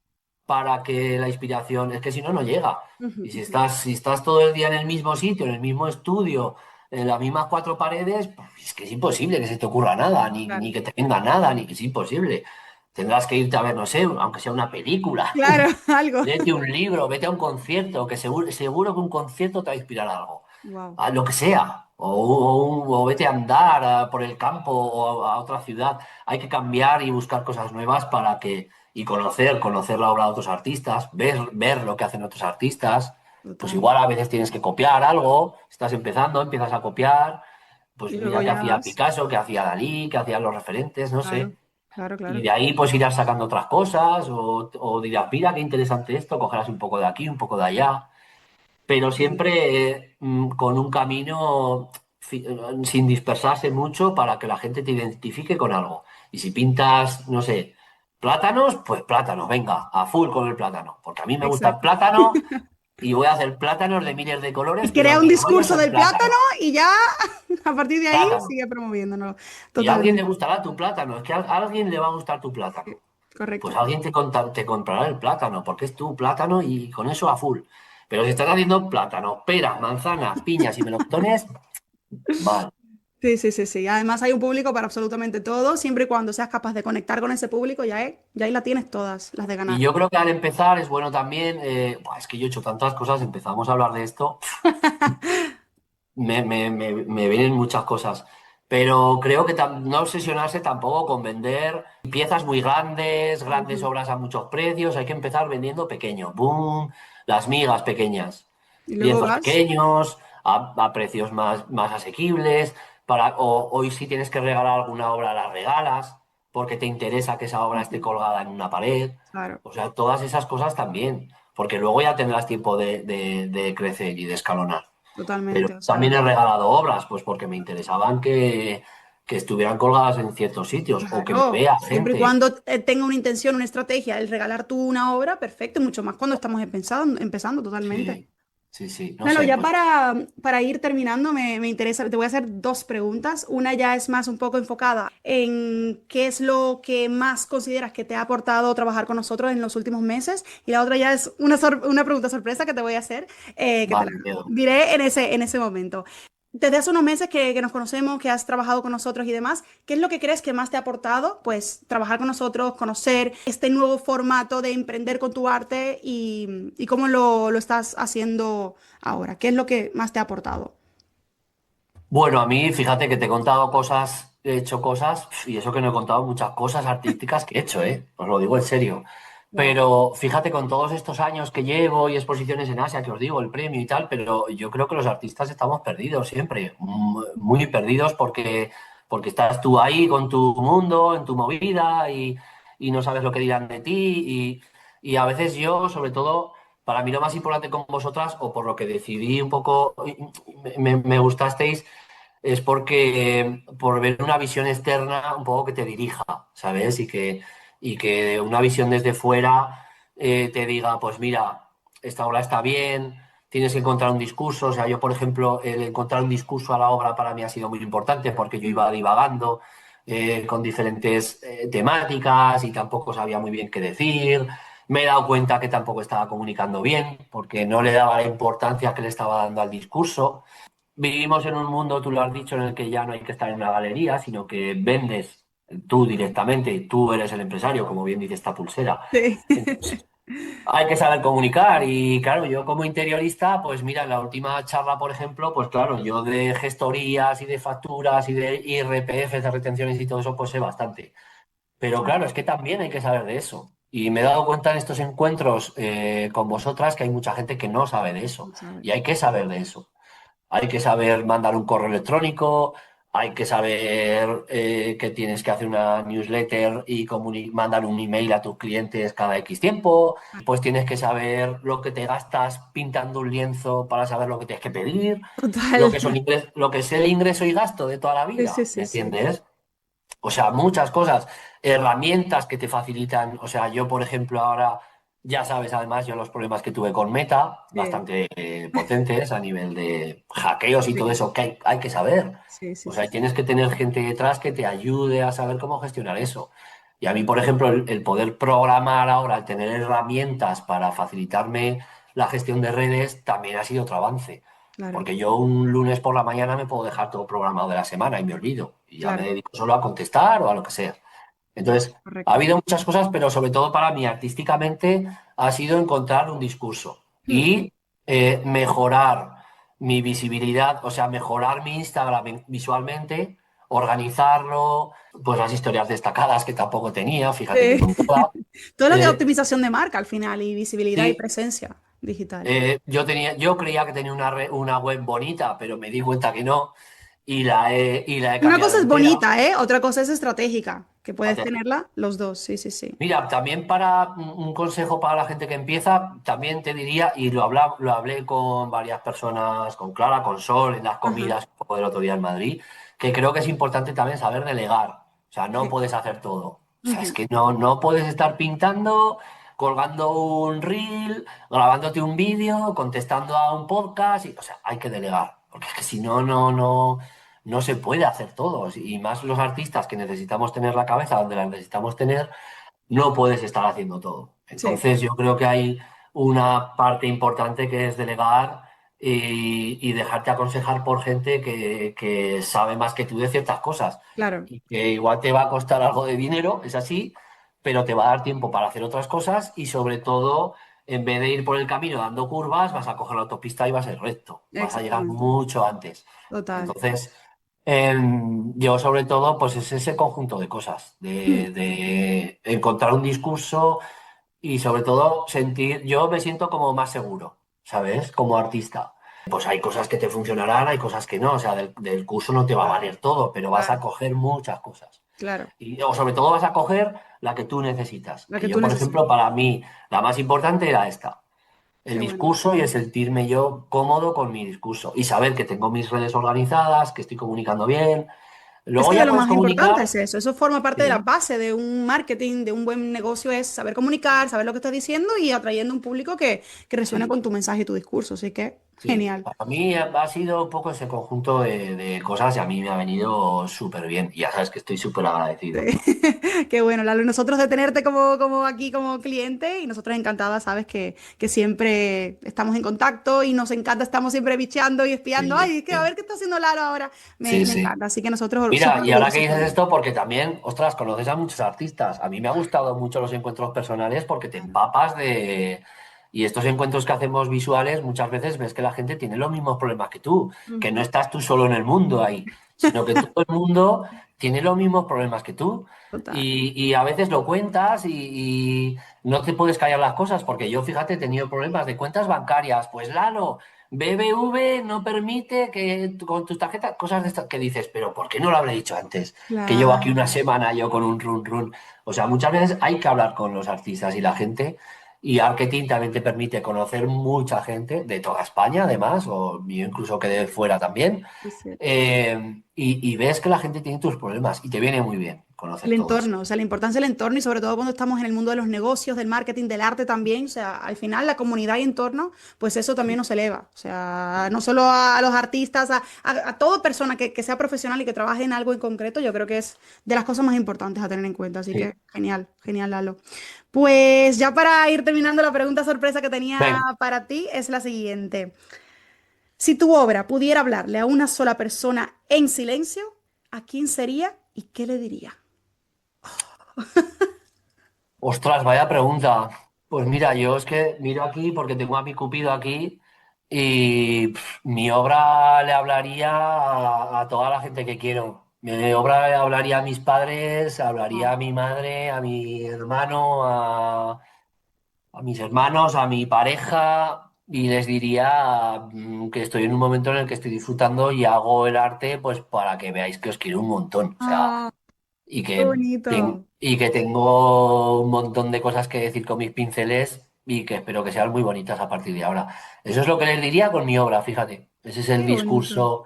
Speaker 1: para que la inspiración, es que si no, no llega.
Speaker 2: Ujú,
Speaker 1: Y
Speaker 2: ujú.
Speaker 1: si estás todo el día en el mismo sitio, en el mismo estudio, en las mismas cuatro paredes, pues es que es imposible que se te ocurra nada, ni
Speaker 2: Claro,
Speaker 1: que te venga nada, ni que es imposible. Tendrás que irte a ver, no sé, aunque sea una película.
Speaker 2: claro, algo.
Speaker 1: Léete un libro, vete a un concierto, que seguro que un concierto te va a inspirar algo.
Speaker 2: Wow.
Speaker 1: A lo que sea. O vete a andar por el campo o a otra ciudad. Hay que cambiar y buscar cosas nuevas para que. Y conocer la obra de otros artistas, ver lo que hacen otros artistas. Pues
Speaker 2: Total.
Speaker 1: igual a veces tienes que copiar algo, estás empezando, empiezas a copiar. Pues
Speaker 2: Y luego
Speaker 1: mira qué
Speaker 2: ya
Speaker 1: hacía
Speaker 2: vas.
Speaker 1: Picasso, qué hacía Dalí, qué hacían los referentes, no
Speaker 2: Claro,
Speaker 1: sé.
Speaker 2: claro,
Speaker 1: Y
Speaker 2: claro.
Speaker 1: de ahí pues irás sacando otras cosas o dirás, mira qué interesante esto, cogerás un poco de aquí, un poco de allá, pero siempre con un camino sin dispersarse mucho para que la gente te identifique con algo. Y si pintas, no sé, plátanos, pues plátanos, venga, a full con el plátano, porque a mí me gusta el
Speaker 2: Exacto.
Speaker 1: plátano y voy a hacer plátanos de miles de colores,
Speaker 2: Y
Speaker 1: pero
Speaker 2: crea un
Speaker 1: mi rollo es
Speaker 2: discurso
Speaker 1: el
Speaker 2: del plátano
Speaker 1: plátano,
Speaker 2: y ya a partir de ahí
Speaker 1: plátano.
Speaker 2: sigue promoviéndolo.
Speaker 1: Y a alguien le
Speaker 2: Totalmente.
Speaker 1: gustará tu plátano, es que a alguien le va a gustar tu
Speaker 2: Sí,
Speaker 1: plátano. Pues
Speaker 2: correcto.
Speaker 1: alguien te comprará el plátano, porque es tu plátano y con eso a full. Pero si estás haciendo plátano, peras, manzanas, piñas y melocotones, mal.
Speaker 2: Sí, sí, sí, sí. Además hay un público para absolutamente todo, siempre y cuando seas capaz de conectar con ese público, ya ahí la tienes todas, las de
Speaker 1: Y
Speaker 2: ganar.
Speaker 1: yo creo que al empezar es bueno también, buah, es que yo he hecho tantas cosas, empezamos a hablar de esto, me vienen muchas cosas. Pero creo que no obsesionarse tampoco con vender piezas muy grandes, grandes
Speaker 2: Ujú.
Speaker 1: obras a muchos precios, hay que empezar vendiendo pequeño, boom, las migas pequeñas.
Speaker 2: Y luego
Speaker 1: Lienzos
Speaker 2: vas.
Speaker 1: pequeños, a precios más asequibles, hoy si tienes que regalar alguna obra, la regalas, porque te interesa que esa obra esté
Speaker 2: Ujú.
Speaker 1: colgada en una pared.
Speaker 2: Claro,
Speaker 1: O sea, todas esas cosas también, porque luego ya tendrás tiempo de crecer y de escalonar. Pero
Speaker 2: totalmente. O
Speaker 1: también
Speaker 2: sea,
Speaker 1: he regalado obras, pues porque me interesaban que estuvieran colgadas en ciertos sitios o que me
Speaker 2: claro,
Speaker 1: vea
Speaker 2: siempre y
Speaker 1: gente.
Speaker 2: cuando tenga una intención, una estrategia, el regalar tú una obra, perfecto, mucho más cuando estamos empezando totalmente.
Speaker 1: Sí, sí, sí, no
Speaker 2: Bueno,
Speaker 1: sé,
Speaker 2: ya
Speaker 1: pues
Speaker 2: para ir terminando, me interesa, te voy a hacer dos preguntas. Una ya es más un poco enfocada en qué es lo que más consideras que te ha aportado trabajar con nosotros en los últimos meses. Y la otra ya es una pregunta sorpresa que te voy a hacer, que te la
Speaker 1: vale, miedo.
Speaker 2: diré en ese momento. Desde hace unos meses que nos conocemos, que has trabajado con nosotros y demás, ¿qué es lo que crees que más te ha aportado? Pues trabajar con nosotros, conocer este nuevo formato de emprender con tu arte y cómo lo estás haciendo ahora. ¿Qué es lo que más te ha aportado?
Speaker 1: Bueno, a mí, fíjate que te he contado cosas, he hecho cosas, y eso que no he contado muchas cosas artísticas que he hecho, ¿eh? Os lo digo en serio.
Speaker 2: Wow.
Speaker 1: Pero fíjate, con todos estos años que llevo y exposiciones en Asia, que os digo, el premio y tal, pero yo creo que los artistas estamos perdidos siempre, muy perdidos porque estás tú ahí con tu mundo, en tu movida y no sabes lo que dirán de ti y a veces yo, sobre todo, para mí lo más importante con vosotras, o por lo que decidí un poco, me gustasteis, es porque por ver una visión externa un poco que te dirija, ¿sabes? Y que una visión desde fuera te diga, pues mira, esta obra está bien, tienes que encontrar un discurso. O sea, yo, por ejemplo, el encontrar un discurso a la obra para mí ha sido muy importante porque yo
Speaker 2: Mm.
Speaker 1: iba divagando con diferentes temáticas y tampoco sabía muy bien qué decir. Me he dado cuenta que tampoco estaba comunicando bien porque no le daba la importancia que le estaba dando al discurso. Vivimos en un mundo, tú lo has dicho, en el que ya no hay que estar en una galería, sino que vendes tú directamente y tú eres el empresario, como bien dice esta pulsera.
Speaker 2: Sí.
Speaker 1: Entonces, hay que saber comunicar y claro, yo como interiorista, pues mira, en la última charla, por ejemplo, pues claro, yo de gestorías y de facturas y de IRPF, de retenciones y todo eso, pues sé bastante. Pero
Speaker 2: Claro,
Speaker 1: claro, es que también hay que saber de eso. Y me he dado cuenta en estos encuentros con vosotras que hay mucha gente que no sabe de eso.
Speaker 2: tú sabes.
Speaker 1: Y hay que saber de eso. Hay que saber mandar un correo electrónico, hay que saber que tienes que hacer una newsletter y mandar un email a tus clientes cada X tiempo. Pues tienes que saber lo que te gastas pintando un lienzo para saber lo que tienes que pedir,
Speaker 2: Total.
Speaker 1: lo que es el ingreso y gasto de toda la
Speaker 2: Sí, sí,
Speaker 1: vida, ¿me
Speaker 2: sí, sí.
Speaker 1: entiendes? O sea, muchas cosas, herramientas que te facilitan. O sea, yo, por ejemplo, ahora, ya sabes, además, yo los problemas que tuve con Meta,
Speaker 2: Sí,
Speaker 1: bastante potentes a nivel de hackeos y todo
Speaker 2: sí,
Speaker 1: eso, que hay que saber.
Speaker 2: sí, sí,
Speaker 1: O
Speaker 2: sí,
Speaker 1: sea,
Speaker 2: sí.
Speaker 1: tienes que tener gente detrás que te ayude a saber cómo gestionar eso. Y a mí, por ejemplo, el poder programar ahora, el tener herramientas para facilitarme la gestión de redes, también ha sido otro avance.
Speaker 2: Claro,
Speaker 1: Porque yo un lunes por la mañana me puedo dejar todo programado de la semana y me olvido. Y ya me
Speaker 2: claro,
Speaker 1: dedico solo a contestar o a lo que sea. Entonces, ha
Speaker 2: correcto.
Speaker 1: habido muchas cosas, pero sobre todo para mí artísticamente ha sido encontrar un discurso
Speaker 2: Hmm.
Speaker 1: y mejorar mi visibilidad, o sea, mejorar mi Instagram visualmente, organizarlo, pues las historias destacadas que tampoco tenía, fíjate que
Speaker 2: Sí.
Speaker 1: con toda.
Speaker 2: Todo lo que es
Speaker 1: Eh,
Speaker 2: optimización de marca al final y visibilidad y
Speaker 1: sí,
Speaker 2: presencia digital.
Speaker 1: yo creía que tenía una web bonita, pero me di cuenta que no y la he
Speaker 2: Una
Speaker 1: cambiado
Speaker 2: cosa es
Speaker 1: entera.
Speaker 2: bonita, ¿eh? Otra cosa es estratégica, que puedes
Speaker 1: Fíjate.
Speaker 2: tenerla los dos, sí, sí, sí.
Speaker 1: Mira, también para un consejo para la gente que empieza, también te diría, y lo hablé con varias personas, con Clara, con Sol, en las
Speaker 2: Ajá,
Speaker 1: comidas un poco del otro día en Madrid, que creo que es importante también saber delegar. O sea, no
Speaker 2: sí.
Speaker 1: puedes hacer todo. O sea, es
Speaker 2: Ujú.
Speaker 1: que no puedes estar pintando, colgando un reel, grabándote un vídeo, contestando a un podcast. O sea, hay que delegar. Porque es que si no se puede hacer todo. Y más los artistas que necesitamos tener la cabeza donde la necesitamos tener no puedes estar haciendo todo.
Speaker 2: Sí,
Speaker 1: Entonces, yo creo que hay una parte importante que es delegar y dejarte aconsejar por gente que sabe más que tú de ciertas cosas
Speaker 2: claro,
Speaker 1: y que igual te va a costar algo de dinero, es así, pero te va a dar tiempo para hacer otras cosas y sobre todo, en vez de ir por el camino dando curvas, vas a coger la autopista y vas a ir recto, vas a llegar
Speaker 2: exactamente.
Speaker 1: mucho antes.
Speaker 2: Total.
Speaker 1: Entonces, yo sobre todo, pues es ese conjunto de cosas,
Speaker 2: Mm.
Speaker 1: de encontrar un discurso y sobre todo yo me siento como más seguro, ¿sabes? Como artista. Pues hay cosas que te funcionarán, hay cosas que no, o sea, del curso no te va a valer todo, pero vas a
Speaker 2: Claro,
Speaker 1: coger muchas cosas.
Speaker 2: claro.
Speaker 1: O sobre todo vas a coger la que tú necesitas.
Speaker 2: La
Speaker 1: Que
Speaker 2: que
Speaker 1: yo,
Speaker 2: tú
Speaker 1: por ejemplo,
Speaker 2: necesitas.
Speaker 1: para mí, la más importante era esta, el
Speaker 2: Qué bueno.
Speaker 1: discurso y el sentirme yo cómodo con mi discurso y saber que tengo mis redes organizadas, que estoy comunicando bien.
Speaker 2: Es
Speaker 1: Luego
Speaker 2: que de
Speaker 1: ya
Speaker 2: lo
Speaker 1: puedes
Speaker 2: más importante
Speaker 1: comunicar.
Speaker 2: es eso. Eso forma parte de la
Speaker 1: Sí,
Speaker 2: base de un marketing, de un buen negocio, es saber comunicar, saber lo que estás diciendo y atrayendo un público que resuene
Speaker 1: sí,
Speaker 2: con tu mensaje y tu discurso. Así que,
Speaker 1: sí.
Speaker 2: genial.
Speaker 1: Para mí ha sido un poco ese conjunto de cosas y a mí me ha venido súper bien. Y ya sabes que estoy súper agradecido.
Speaker 2: Sí. Qué bueno, Lalo. Nosotros de tenerte como aquí como cliente y nosotros encantadas, sabes que siempre estamos en contacto y nos encanta, estamos siempre bicheando y espiando.
Speaker 1: Sí,
Speaker 2: Ay, es que a
Speaker 1: sí,
Speaker 2: ver qué está haciendo Lalo ahora.
Speaker 1: sí,
Speaker 2: Me
Speaker 1: sí.
Speaker 2: encanta. Así que nosotros
Speaker 1: Mira,
Speaker 2: súper
Speaker 1: y ahora que
Speaker 2: orgullosos
Speaker 1: dices
Speaker 2: también.
Speaker 1: esto, porque también, ostras, conoces a muchos artistas. A mí me ha gustado mucho los encuentros personales porque te
Speaker 2: Claro.
Speaker 1: empapas de. Y estos encuentros que hacemos visuales, muchas veces ves que la gente tiene los mismos problemas que tú, que no
Speaker 2: Ujú.
Speaker 1: estás tú solo en el mundo ahí, sino que todo el mundo tiene los mismos problemas que tú.
Speaker 2: Total.
Speaker 1: Y a veces lo cuentas y no te puedes callar las cosas, porque yo, fíjate, he tenido problemas de cuentas bancarias. Pues Lalo, BBV no permite que con tus tarjetas, cosas de estas que dices, pero ¿por qué no lo habré dicho antes? Que llevo aquí una
Speaker 2: Claro.
Speaker 1: semana yo con un run run. O sea, muchas veces hay que hablar con los artistas y la gente. Y Arketing también te permite conocer mucha gente de toda España, además, o yo incluso que de fuera también.
Speaker 2: Sí, sí.
Speaker 1: Y ves que la gente tiene tus problemas y te viene muy bien
Speaker 2: El
Speaker 1: conocer todo eso.
Speaker 2: entorno, o sea, la importancia del entorno y sobre todo cuando estamos en el mundo de los negocios, del marketing, del arte también, o sea, al final la comunidad y entorno, pues eso también nos eleva, o sea, no solo a los artistas, a toda persona que sea profesional y que trabaje en algo en concreto, yo creo que es de las cosas más importantes a tener en cuenta, así
Speaker 1: Sí.
Speaker 2: que genial, genial, Lalo. Pues ya para ir terminando, la pregunta sorpresa que tenía
Speaker 1: Ven,
Speaker 2: para ti es la siguiente. Si tu obra pudiera hablarle a una sola persona en silencio, ¿a quién sería y qué le diría?
Speaker 1: ostras, vaya pregunta. Pues mira, yo es que miro aquí porque tengo a mi Cupido aquí y mi obra le hablaría a toda la gente que quiero. Mi obra le hablaría a mis padres, hablaría a mi madre, a mi hermano, a mis hermanos, a mi pareja. y les diría que estoy en un momento en el que estoy disfrutando y hago el arte pues para que veáis que os quiero un montón. O sea,
Speaker 2: Ah,
Speaker 1: y
Speaker 2: qué
Speaker 1: que,
Speaker 2: bonito.
Speaker 1: y que tengo un montón de cosas que decir con mis pinceles y que espero que sean muy bonitas a partir de ahora. Eso es lo que les diría con mi obra, fíjate. Ese es el
Speaker 2: Qué bonito.
Speaker 1: discurso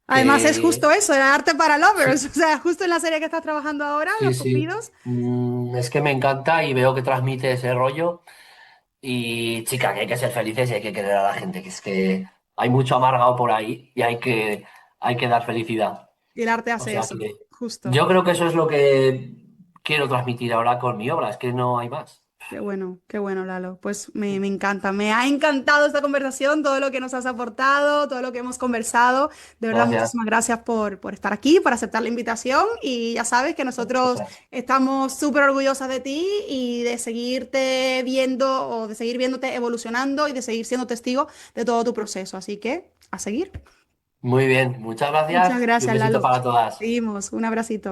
Speaker 2: Además es justo
Speaker 1: que...
Speaker 2: eso, era arte para lovers,
Speaker 1: Sí,
Speaker 2: o sea, justo en la serie que estás trabajando ahora,
Speaker 1: sí,
Speaker 2: Los
Speaker 1: sí.
Speaker 2: Cupidos.
Speaker 1: Es que me encanta y veo que transmite ese rollo. Y chica, que hay que ser felices y hay que querer a la gente, que es que hay mucho amargado por ahí y hay que dar felicidad.
Speaker 2: Y el arte
Speaker 1: O
Speaker 2: hace
Speaker 1: sea
Speaker 2: eso,
Speaker 1: que
Speaker 2: justo.
Speaker 1: yo creo que eso es lo que quiero transmitir ahora con mi obra, es que no hay más.
Speaker 2: Qué bueno, Lalo. Pues me encanta. Me ha encantado esta conversación, todo lo que nos has aportado, todo lo que hemos conversado. De verdad,
Speaker 1: Gracias.
Speaker 2: muchísimas gracias por estar aquí, por aceptar la invitación. Y ya sabes que nosotros
Speaker 1: Vosotras.
Speaker 2: estamos súper orgullosas de ti y de seguirte viendo o de seguir viéndote evolucionando y de seguir siendo testigo de todo tu proceso. Así que, a seguir.
Speaker 1: Muy bien, muchas
Speaker 2: Muchas
Speaker 1: gracias y un
Speaker 2: gracias,
Speaker 1: besito
Speaker 2: Lalo.
Speaker 1: para todas.
Speaker 2: Seguimos. Un abracito.